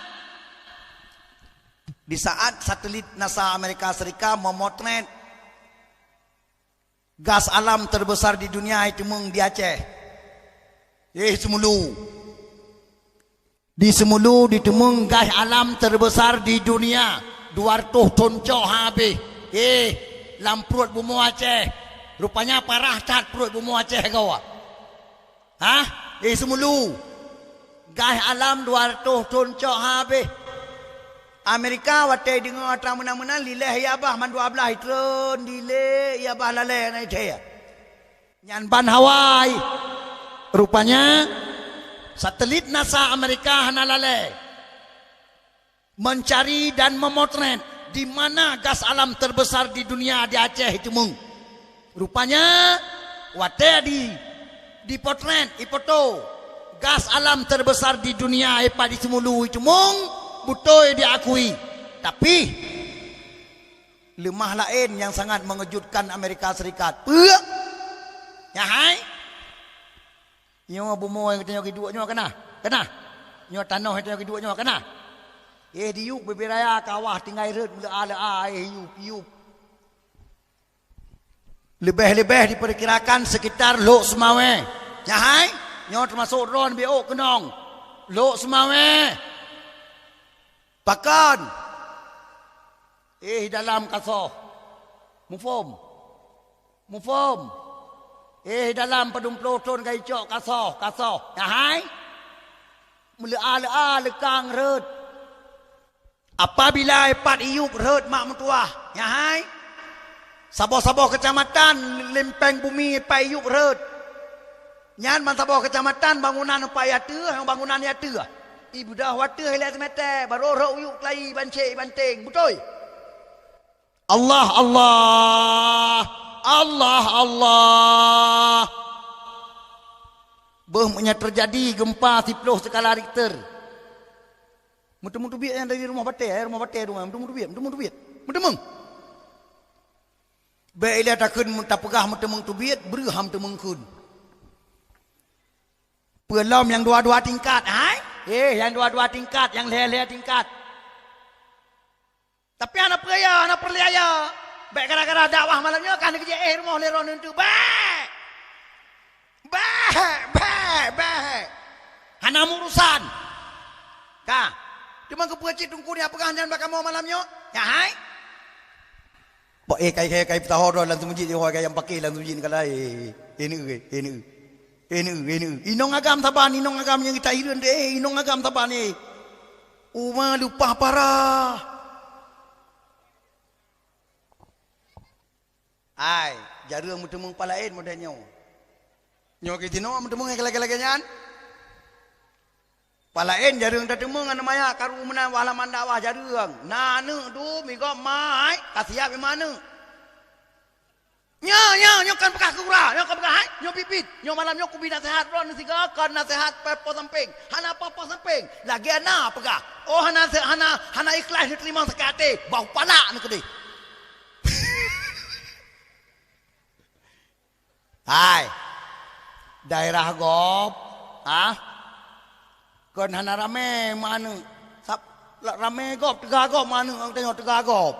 Di saat satelit NASA Amerika Serikat memotret gas alam terbesar di dunia itu di Aceh. Semulu. Di Semulu ditemung gas alam terbesar di dunia 200 ton cok habis. Lamprut bumi Aceh. Rupanya parah cat perut bumi Aceh kau. Semulu. Gas alam 200 ton cok habis. Amerika watai dengar atau menang-menang lileh ya bah man 12 tron dileh ya bah laleh naik dia. Nyan ban Hawaii. Rupanya satelit NASA Amerika hanalale mencari dan memotret di mana gas alam terbesar di dunia di Aceh itu mung. Rupanya wate di potret ipoto gas alam terbesar di dunia epa di semulu itu mung butoi diakui. Tapi lemah lain yang sangat mengejutkan Amerika Serikat. Ya hai. Nyo bumo yang kita kedua nyo kena. Nyo tanah yang kedua nyo kena. Diuk beberaya kawah tinggal red mula ala hiup. Lebih diperkirakan sekitar Lok Semawe. Ya hai. Nyo termasuk ron BO kenong. Lok Semawe. Pakan. Dalam kasoh. Mufom. Dalam pedung peloton kai cok kasoh. Ya hai. Mula ala lekang red. Apabila epat iup red mak mutuah. Ya hai. Sabah kecamatan lempeng bumi epat iup red. Nyan man sabah kecamatan bangunan epat yata, yang bangunan yata. Ibu dah wata hilang semata, baru rok uyuk kelai bancik banting. Betul? Allah. Behnya terjadi gempa 10 skala Richter. Mutu-mutu biat yang dari rumah batai rumah. Mutu-mutu biat. Mutu-mung. Baiklah takun tak pegah mutu-mung tu biat, berham tu mengkun. Pelom yang dua-dua tingkat, hai? Yang dua-dua tingkat, yang leher-leher tingkat. Tapi anak perliaya. Baik gara-gara dakwah malamnya kan kerja rumah leron itu. Baik. Hana urusan. Kah? Cuma kepecit tungku ni apakah jangan bakal mau malamnya? Ya hai. Pak kai petahor langsung masjid dia orang yang pakai langsung masjid kalau ini. Inong agam taban, inong agam yang kita hiran deh, inong agam taban ni. Uma lupa parah. Ai, jaru mutu-mung palain modenya. Nyo kitino mutu-mung lagi-lagi nyan. Palain jarang tertemung anu maya karu menan halaman dakwah jarang. Nanu tu migo mai kasiap mana? Nyo kan pekah kurang, nyo kan pekah hai, nyo pipit, nyo malam nyo kubi nasihat ron siga kan nasihat pepo samping. Hana apa samping. Lagi ana pekah. Oh hana ikhlas diterima sekate, bau palak ni kedai. Hai. Daerah Gop, Kon hana rame mana? Rame Gop, Tegah Gop mana? Tengok Tegah Gop.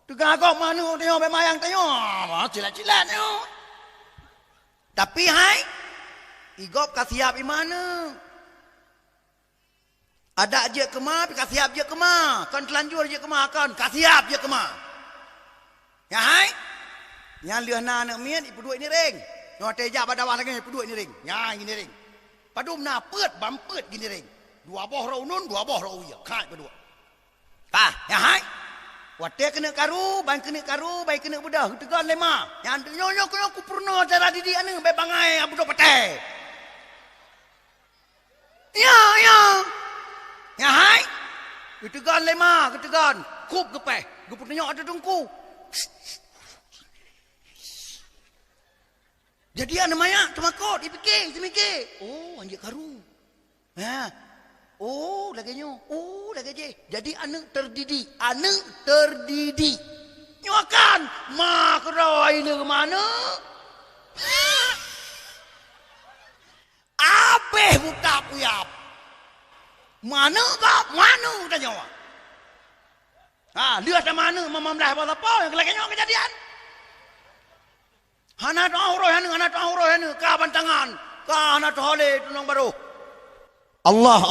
Tegah Gop mana? Tengok bemayang tengok. Cilat-cilat tengok. Tapi hai, Igop kasiap di mana? Ada je kemah, kasiap je kemah. Kon telanjur je kemah kon, kasiap je kemah. Ya hai? Yang lihat nak mian ipuduk ini ring. Nyo tejak pada awak lagi ipuduk ini ring. Ya ini ring. Padum na peut bampet gini ring. Dua boh raunun, dua boh rauya. Kai berdua. Ya hai. Wate kena karu, baik kena budak. Tegan lema. Yang nyo ku purno cara didik anu bae bangai abu do pate. Ya. Ya hai. Tegan lema, tegan. Kup gepeh. Geput nyok ada dengku. Jadi anak maya temakot dipikir. Oh anjir karu. Ha. Oh lagi je. Jadi anak terdidik. Nyokan mak roi le mana? Abeh buta puyap. Mana udah nyawa. Lihat mana mamam dah apa yang lagi nyawa kejadian. Hana tauroh hanu ka bantangan ka hana tole tunang baru. Allah,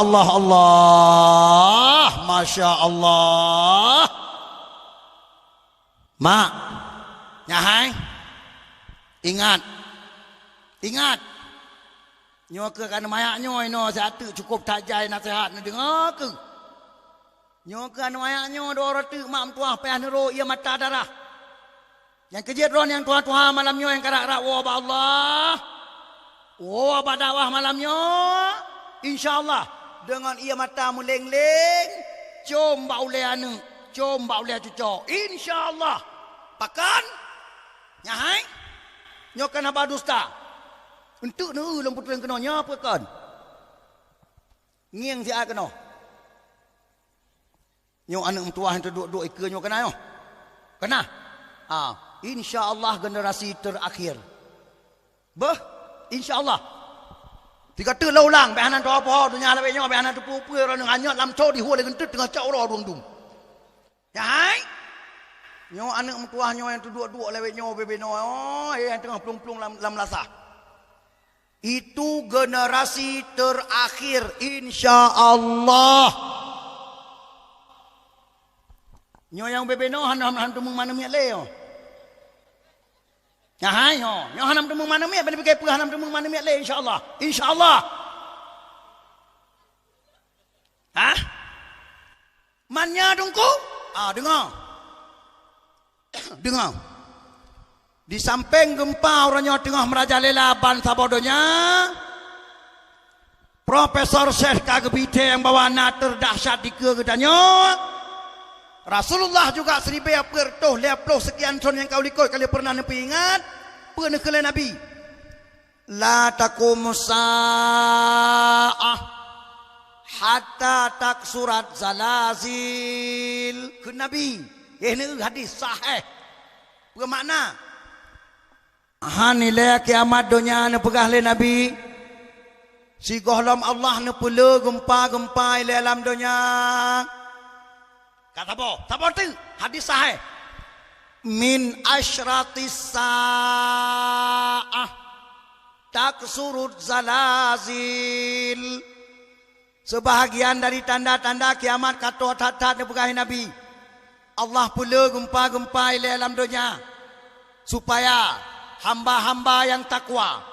Masya Allah. Mak, nyahai, ingat. Nyo ke kan mayak nyo ino satu cukup tajai nasihat ni dengar ke. Nyo ke kan mayak nyo do roti mak tuah payah nero ia mata darah. Yang kejedron yang tua-tua malamnya yang karak-karak wabah Allah. Wabah dakwah malamnya. InsyaAllah. Dengan ia mata muleng-leng. Jom baulai anak. Jom baulai cucuk. InsyaAllah. Pakan. Nyahai. Nyokan abah dusta. Untuk ni lemputu yang kena. Nyapa kan. Ngiang si a kena. Nyok anak mentua yang terduk-duk ika nyok kena. Kena. InsyaAllah generasi terakhir. InsyaAllah. Tiga tu lau lang. Bahanan tu apa. Dunia lah banyak. Bahanan tu pupui. Orang yang hanyut. Lam cau di huwa. Legentut tengah cau orang dung-dung. Ya hai. Nyok anak mentua nyok yang terduk-duk. Lewet nyok bebeno. Yang tengah pelung-pelung lam lasah. Itu generasi terakhir. InsyaAllah. Nyok yang bebeno. Hanam tu mana miak leo. Ya hai ho, yang hanam temu mana miak balik pakai hanam temu mana miak le insyaallah. Insyaallah. Mannya dongku? Dengar. Dengar. Di samping gempa orangnya tengah merajalela ban sabodonya. Profesor Syekh Kagebite yang bawa anak terdahsyat di kegedannya. Rasulullah juga 1000 sekian tahun yang kau likut kali pernah nepi ingat pernah ke Nabi la taqumus saah hatta taksurat zalazil ke Nabi ini hadis sahih bermakna hanile kiamat dunia ne pegah le Nabi si gohlam Allah ne pula gempa-gempa le alam dunia. Kata apa? Apa tu? Hadis sahih. Min asyratis sa'ah taksurut zalazil. Sebahagian dari tanda-tanda kiamat kata tat-tat dipegahi Nabi. Allah pula gempa-gempa di alam dunia. Supaya hamba-hamba yang takwa,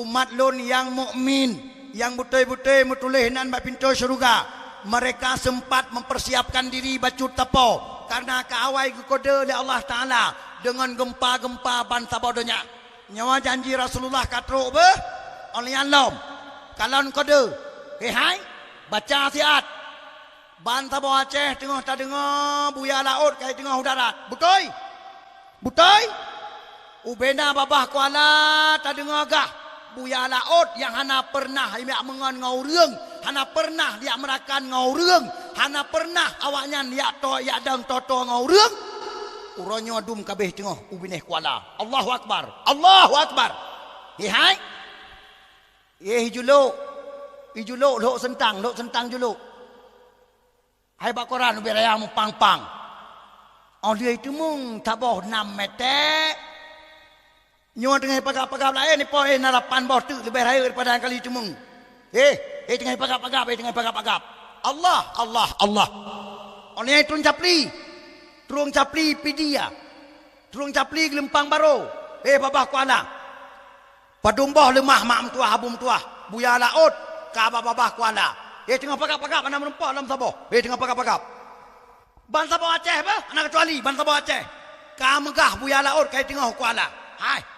umat lun yang mukmin, yang betul-betul metulih nan bak pintu syurga. Mereka sempat mempersiapkan diri bacut tapo karena keawai kode oleh Allah Ta'ala dengan gempa-gempa ban sabodonya. Nyawa janji Rasulullah katruk oleh yang lom. Kalau kode, hai, baca siat. Ban sabo Aceh tengah tak dengar buaya laut kaya tengah udara. Betul? Betul? Ubena babah kuala tak dengar gah. Buaya laut yang hana pernah dia mengon ngau reung, hana pernah dia merakan ngau reung, hana pernah awaknya dia to ya dang toto ngau reung. Uronyo dum kabeh tengah ubineh kuala. Allahu akbar. Allahu akbar. Hai. Juluk. Juluk lok sentang juluk. Hai bak Quran beraya mu pang-pang. Dia itu mung taboh 6 meter. Nyawa tengah pagap-pagap lain ni poin narapan bawah tu lebih raya daripada kali cemung. Tengah pagap-pagap, tengah pagap-pagap. Allah. Orang yang turun capli pidia. Turun capli gelempang baro. Babah kuala. Padung bawah lemah mak tuah habum tuah. Buaya laut ka babah kuala. Tengah pagap-pagap anak merempah dalam sabah. Tengah pagap-pagap. Ban sabah Aceh apa? Anak kecuali ban sabah Aceh. Ka megah buaya laut kai tengah kuala. Hai.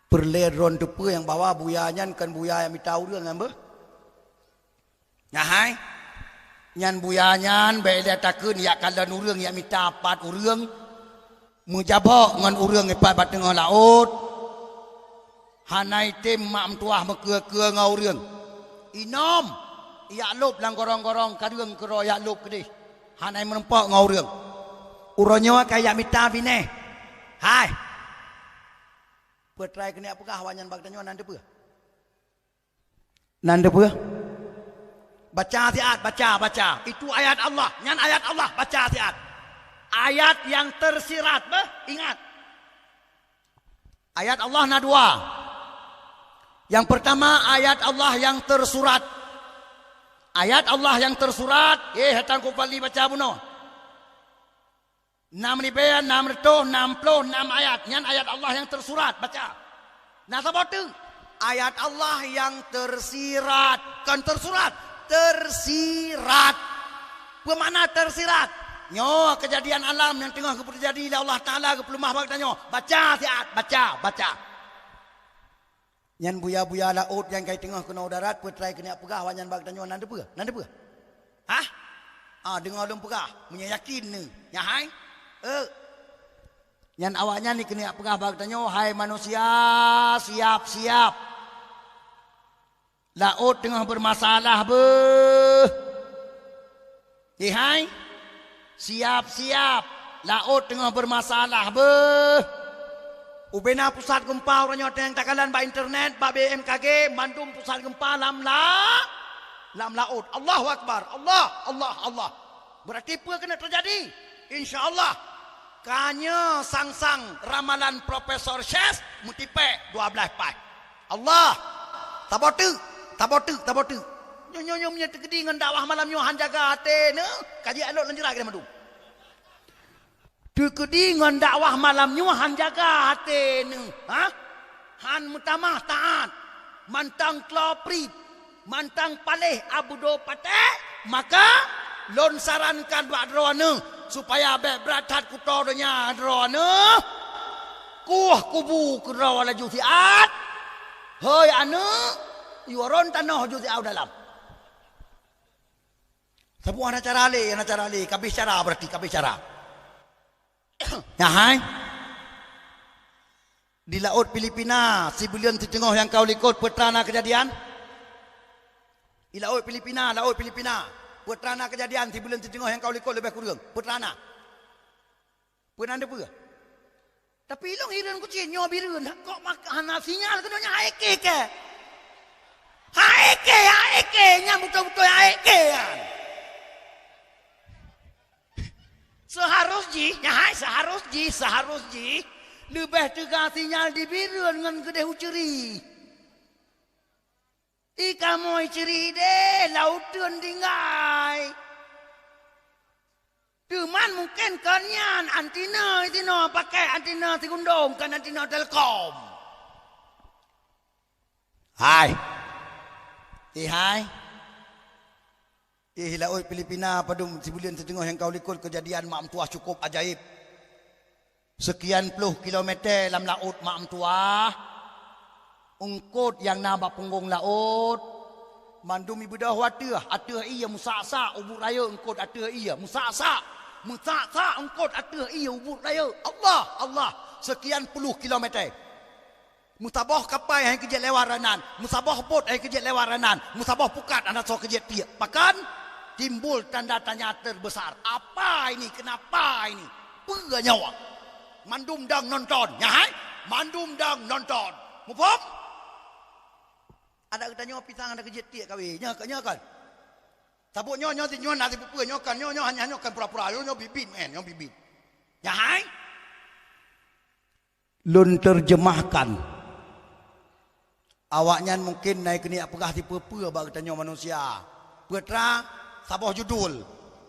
Perleron depa yang bawa buyanya kan buaya yang minta urang apa? Ya hai. Nyan buyanya bae dia takun ya kalan urang yang minta 4 urang. Mujabak ngan urang epat bat tengah laut. Hanai tim mak tuah mekeu-keu ngau urang. Inom ya lop lang gorong-gorong kadeung kero ya lop kedih. Hanai merempak ngau urang. Uronyo kayak minta bineh. Hai. Petrai kena apakah wanyan bagdanyo nan depa? Nan depa? Baca siat, baca. Itu ayat Allah, nyan ayat Allah, baca siat. Ayat yang tersirat, ingat. Ayat Allah na dua. Yang pertama ayat Allah yang tersurat. Ayat Allah yang tersurat, hatan ku pali baca buno. 6 ayat. Nyan ayat Allah yang tersurat. Baca. Nah sabotu. Ayat Allah yang tersirat. Kan tersurat. Tersirat. Bermakna tersirat. Nyo kejadian alam yang tengah terjadi oleh Allah Taala ke pelumah bagi nyo. Baca siat, baca. Nyan buya-buya laut yang kai tengah kena darat petrai kena pegah wanyan bagi nyo nan depa. Hah? Dengar lum pegah, punya yakin ni. Ya hai? Nyan awaknya ni kena pegah bagi nyo, hai manusia, siap-siap. Laut tengah bermasalah hai? Siap-siap. Laut tengah bermasalah Ubena pusat gempa orang yang takalan ba internet, ba BMKG, Bandung pusat gempa lam laut. Allahu Akbar. Allah. Berarti apa kena terjadi? InsyaAllah. Kanya sang-sang ramalan Profesor Syes mutipe 12 pai. Allah. Tabotu. Nyo punya tegedi dengan dakwah malam nyo han jaga hati ne. Kaji alot lanjut lagi madu. Tegedi dengan dakwah malam nyo han jaga hati ne. Han mutamah taat. Mantang klopri. Mantang palih abudo pate. Maka lon sarankan buat drone supaya beratat kutodonya drone. Kuah kubu kerawa laju tiat. Hei yuaron tanah ju tiau dalam. Sebuah acara ali, kabis cara berarti kabis cara. Ya hai. Di laut Filipina, si bulan di tengah yang kau likut petrana kejadian. Di laut Filipina, petrana kejadian si bulan di tengah yang kau likut lebih kurang. Petrana. Pernah ada apa? Tapi ilong hiran kucing nyo birun. Kok makan sinyal kedua haike ke? Haike nya betul-betul haike kan. Seharusnya lebih tegak sinyal di birun dengan kedai uceri. Ika moi ceri deh lautun tinggai. Cuman mungkin kanyan antina pakai antina Tigundong kan antina Telkom. Hai. Laut Filipina pada sebulan setengah yang kau likut kejadian mak mentuah cukup ajaib. Sekian puluh kilometer dalam laut mak mentuah. Ungkut yang nabak punggung laut. Mandum ibu dah watih. Atih iya musaksa ubur raya ungkut atih iya. Musaksa ungkut atih iya ubur raya. Allah. Sekian puluh kilometer. Musabah kapal yang kejat lewaranan. Musabah bot yang kejat lewaranan. Musabah pukat anak so kejat tiap. Bahkan timbul tanda tanya terbesar. Apa ini? Kenapa ini? Apa nyawa? Mandum dang nonton. Ya hai? Mandum dang nonton. Mufam? Ada kita nyawa pisang ada kejat tiap kawin. Nya kan? Tabuk nyo si nyo nasi pupua nyo kan. Nyo hanya nyo kan pura-pura. Nyo bibit men. Nyo bibit. Ya hai? Lun terjemahkan. Awaknya mungkin naik ni apakah tipe-tipe bagi tanya manusia. Putra sabah judul.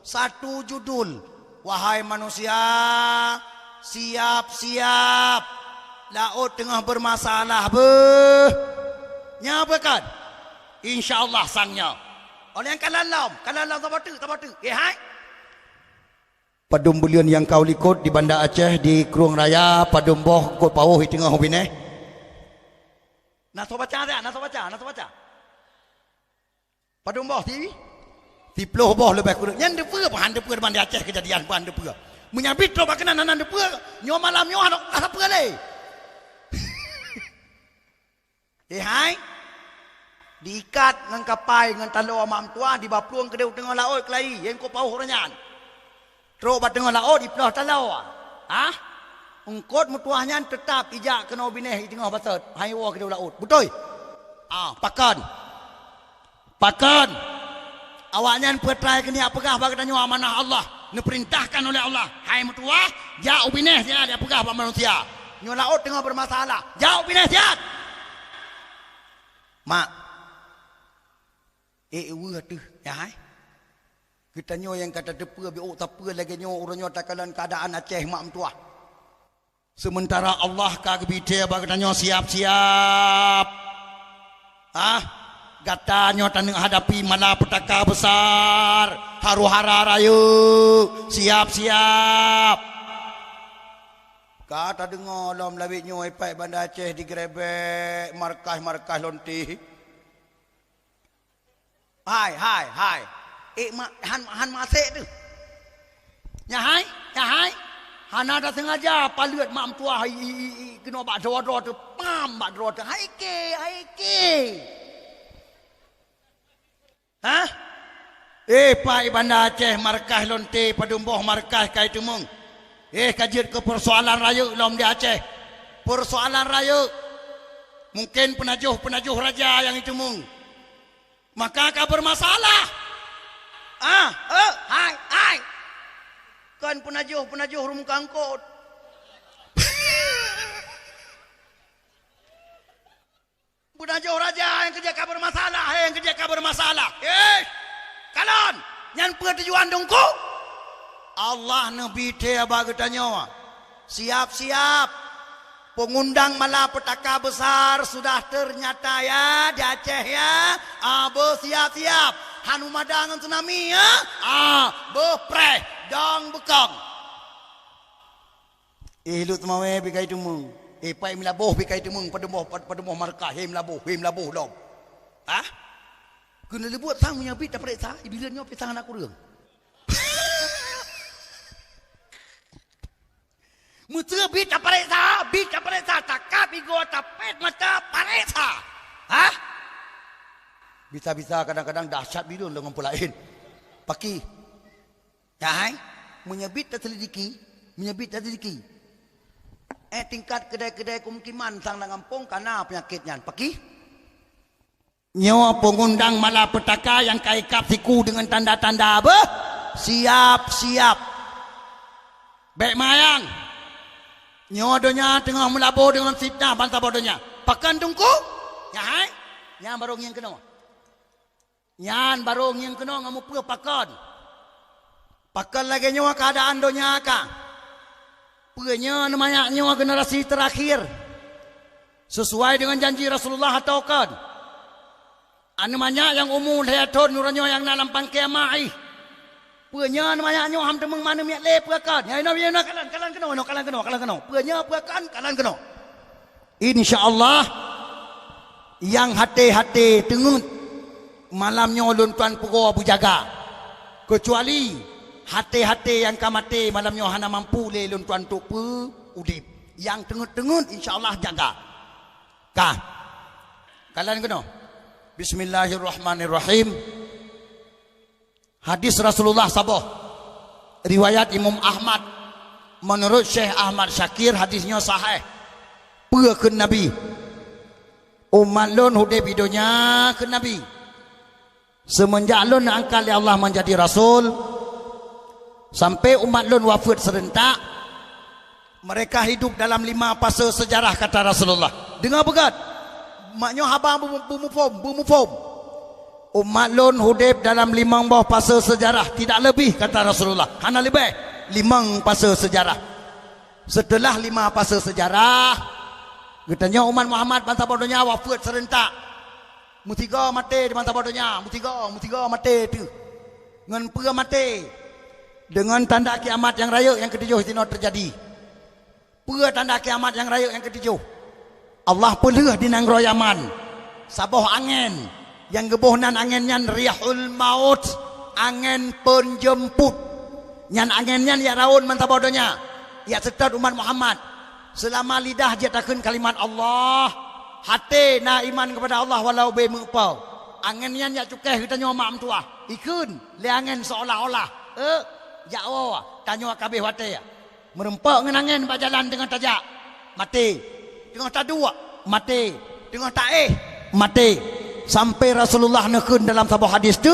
Satu judul. Wahai manusia, siap-siap. Laut tengah bermasalah Nya apa kan? InsyaAllah sangnya. Oleh yang kalalam tabatu. Hai. Padum bulian yang kau likut di Banda Aceh di Kruang Raya, padum boh kot pauh di tengah hubine. Nak baca. Padum boh TV. Tiploh boh lebih kurang. Yang depa bahan depa Banda Aceh kejadian bahan depa. Menyabit lo bakanan anan depa. Nyo malam nyo anak apa le? Hai. Diikat dengan kapal dengan talo amam tua di bapluang ke tengah laut kelai yang ko pauh renyan. Terus bat tengah laut di pelah talau. Ungkot mutuahnya tetap ijak kena bineh di tengah basat. Haiwa ke laut. Betul? Pakan. Awaknya petrai kini apakah bagi tanya amanah Allah. Diperintahkan oleh Allah. Hai mutuah, jauh bineh dia ada apakah bagi manusia. Nyo laut tengah bermasalah. Jauh bineh dia. Mak. Tu. Ya hai. Kita nyo yang kata depa biok tapa lagi nyo urunyo takalan keadaan Aceh mak mentuah. Sementara Allah ka gebite bagi nyo siap-siap. Katanya tanah hadapi malapetaka besar. Haru-hara raya. Siap-siap. Kata dengar lom labitnya ipai Bandar Aceh digerebek markas-markas lonti. Hai. Han masik tu. Ya hai. Han ada sengaja palut mak tua kena bak dro tu. Pam bak dro tu. Hai ke. Ha? Pai Bandar Aceh markas lonti padumboh markas kai tumung. Kajian ke persoalan raya lom di Aceh. Persoalan raya. Mungkin penajuh raja yang itu mung. Maka kau bermasalah. Hai. Kan penajuh rum kangkut. Penajuh raja yang kerja kau bermasalah. Kalon. Yang pertujuan dongku. Allah Nabi te abang tanya. Siap. Pengundang malapetaka besar sudah ternyata ya di Aceh ya. Siap. Hanu madangan tsunami ya. Bepreh dong bekong. Lu temawe bikai tumung. Pai melabuh bikai tumung pademoh markah melabuh dong. Kena lebuat sang punya bit dapat sa. Bila nyo pisang anak kurang. Mutua bit aparesa takap igo tapet mata paresa. Bisa kadang-kadang dahsyat bidun dengan pulain. Paki. Ya hai, menyebit tak selidiki. Tingkat kedai-kedai kemungkinan sang ngampung karena penyakitnya. Paki. Nyawa pengundang malapetaka yang kaikap siku dengan tanda-tanda apa? Siap. Baik mayang. Nyodonya tengah melabur dengan fitnah bantah bodohnya. Pakan tungku. Ya hai. Yang baru yang kena. Ngamu pura pakan. Pakan lagi nyawa keadaan donya ka. Punya namanya nyawa generasi terakhir. Sesuai dengan janji Rasulullah atau kan. Namanya yang umum hayatun nuranya yang dalam pangkai mai. Punya namanya nyo ham temeng mana miak le puakan. Ya nabi kalan kena. Punya puakan kalan kena. Insyaallah yang hati-hati tengut malamnya ulun tuan pura bujaga. Kecuali hati-hati yang kamate malamnya hana mampu le ulun tuan tu udip. Yang tengut-tengut insyaallah jaga. Kalan kena. Bismillahirrahmanirrahim. Hadis Rasulullah sabah riwayat Imam Ahmad menurut Syekh Ahmad Syakir hadisnya sahih ke Nabi umat lun hudib hidunya ke Nabi semenjak lun angkat oleh Allah menjadi Rasul sampai umat lun wafat serentak mereka hidup dalam 5 fase sejarah kata Rasulullah. Dengar begat maknya habang bumufom umat lun hudib dalam 5 buah fase sejarah. Tidak lebih kata Rasulullah. Hana lebih 5 fase sejarah. Setelah 5 fase sejarah katanya umat Muhammad bangsa bodohnya wafat serentak. Mutiga mati di bangsa bodohnya. Mutiga mati tu. Dengan pura mati. Dengan tanda kiamat yang raya yang ketujuh itu terjadi. Pura tanda kiamat yang raya yang ketujuh. Allah pelih di Nangro Yaman. Sabah angin. Yang gebohnan anginnya rihul maut, angin penjemput. Nyan anginnya ya raun mantap bodohnya. Ya setat umat Muhammad. Selama lidah dia takkan kalimat Allah, hati na iman kepada Allah walau be mengpau. Anginnya ya cukai kita nyawa mak tua. Ikun le angin seolah-olah. Ya Allah, tanya kabeh wate ya. Merempak dengan angin pak jalan dengan tajak. Mati. Tengah tadua, mati. Tengah taeh, mati. Sampai Rasulullah nekun dalam sebuah hadis tu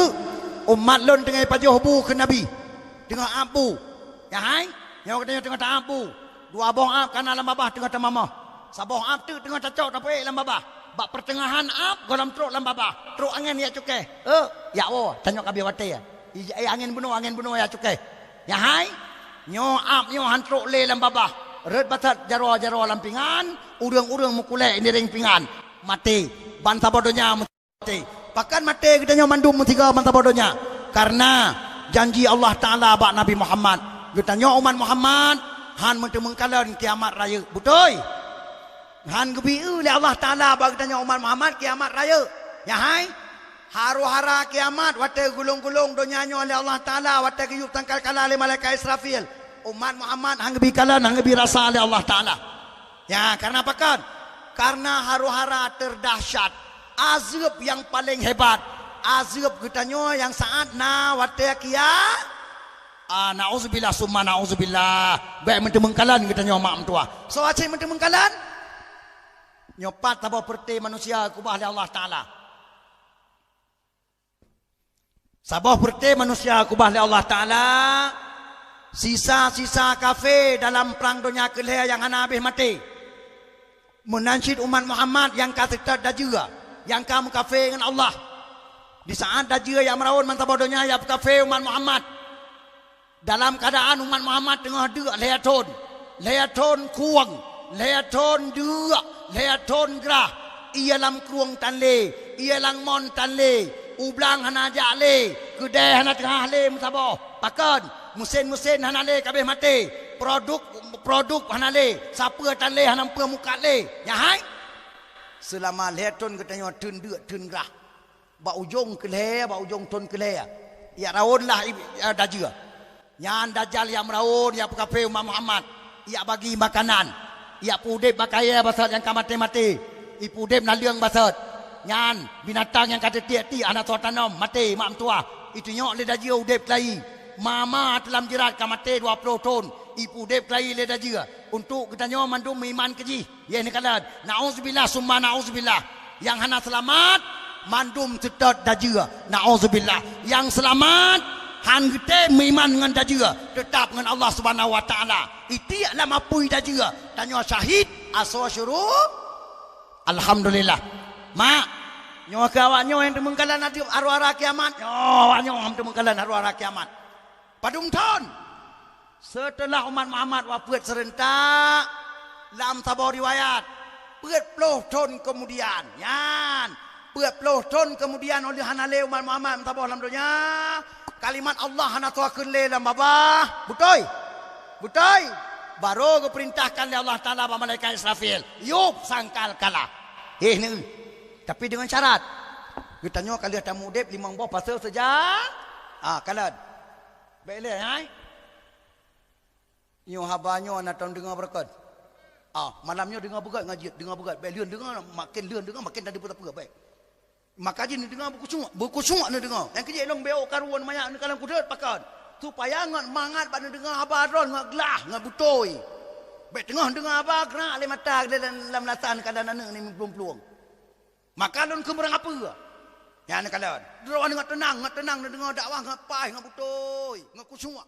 umat lun tengah pajuh bu ke Nabi tengah abu ya hai nyawa katanya tengah tak abu 2 boh ap kana lam babah tengah tamamah saboh ap tu tengah cacok tapi lam babah bak pertengahan ap golam truk lam babah truk angin ya cukai ya Allah tanya kabeh wate ya angin bunuh ya cukai ya hai nyo ap nyo han truk le lam babah red batat jaro lampingan urang-urang mukulai ini ring pingan mati bantah bodohnya Pakan mati kita nyo mandum tiga manta bodohnya. Karena janji Allah Taala bak Nabi Muhammad. Kita nyo umat Muhammad han mentemengkalan kiamat raya. Betul? Han gebiu le Allah Taala bak kita nyo umat Muhammad kiamat raya. Ya hai. Haru-hara kiamat wate gulung-gulung dunia nyo oleh Allah Taala wate kiyup tangkal kala oleh malaikat Israfil. Umat Muhammad hang gebi kalan hang gebi rasa oleh Allah Taala. Ya, karena apa kan? Karena haru-hara terdahsyat, azab yang paling hebat, azab getanyo yang saat na wate kia. Nauzubillah summa nauzubillah. Baik mentemengkalan getanyo mak mentua. So aceh mentemengkalan. Nyopat tabo perti manusia kubah oleh Allah Taala. Sabah perti manusia kubah oleh Allah Taala. Sisa-sisa kafir dalam perang dunia kelihatan yang hana habis mati. Menansyid umat Muhammad yang kata dajira, yang kamu kafir dengan Allah. Di saat dajira yang merawat mantap bodohnya yang kafir umat Muhammad. Dalam keadaan umat Muhammad tengah dua leaton kuang, leaton dua, leaton gerah. Ia lam kruang tanle, ia lang mon tanle, ublang hana jale, kedai hana tengah le musabah. Pakan musin-musin hana le kabeh mati. Produk hana le, siapa tan le hana pe muka le. Ya hai. Selama leton katanya tun dua tun gerah. Ba ujung ke le, ba ujung tun ke le. Ya raun lah dajal. Yang dajal yang raun yang kafir umat Muhammad. Ya bagi makanan. Ya pudep bakaya basat yang kamate-mate. Ipudep naliang basat. Nyan binatang yang kata tiak-tiak anak tua tanam mati mak tua. Itu nyok le dajal udep kelai. Mama dalam jerat kamate 20 ton. Ipu dep kelai le dajal. Untuk kita nyo mandum iman keji. Ya ni kalan. Nauzubillah summa nauzubillah. Yang hana selamat mandum tetap dajal. Nauzubillah. Yang selamat han kita iman dengan dajal. Tetap dengan Allah Subhanahu wa taala. Itiaklah mapui dajal. Tanyo syahid aso syuruh. Alhamdulillah. Mak, nyo kawan nyo yang temengkalan arwah kiamat. Nyo awak nyo yang temengkalan arwah kiamat. Padung ton. Setelah umat Muhammad wafat serentak dalam tabur riwayat 40 tahun kemudian, yan 40 tahun kemudian oleh hanale umat Muhammad tabur dalam dunia kalimat Allah hana tuakeun le dalam babah. Betul. Baru diperintahkan oleh Allah Taala ba malaikat Israfil, yuk sangkal kala. Ni. Tapi dengan syarat. Kita nyo kali ada mudip 5 buah pasal saja. Kalan. Baiklah, hai. Nyo habanyo anak tahun dengar berkat. Malamnya dengar begat ngaji, dengar begat. Baik lian dengar makin tak diputar-putar baik. Maka ni dengar buku sungak ni dengar. Yang kerja long beok karuan mayak ni kalam kudet pakan. Supaya ngat mangat pada dengar habaron ngat gelah ngat butoi. Baik tengah dengar apa kena ale mata dalam lasan kadang anak ni pelung-pelung. Maka lon kemerang apa? Ya ni kalan. Dro ngat tenang dengar dakwah ngat pai ngat butoi, ngat kusungak.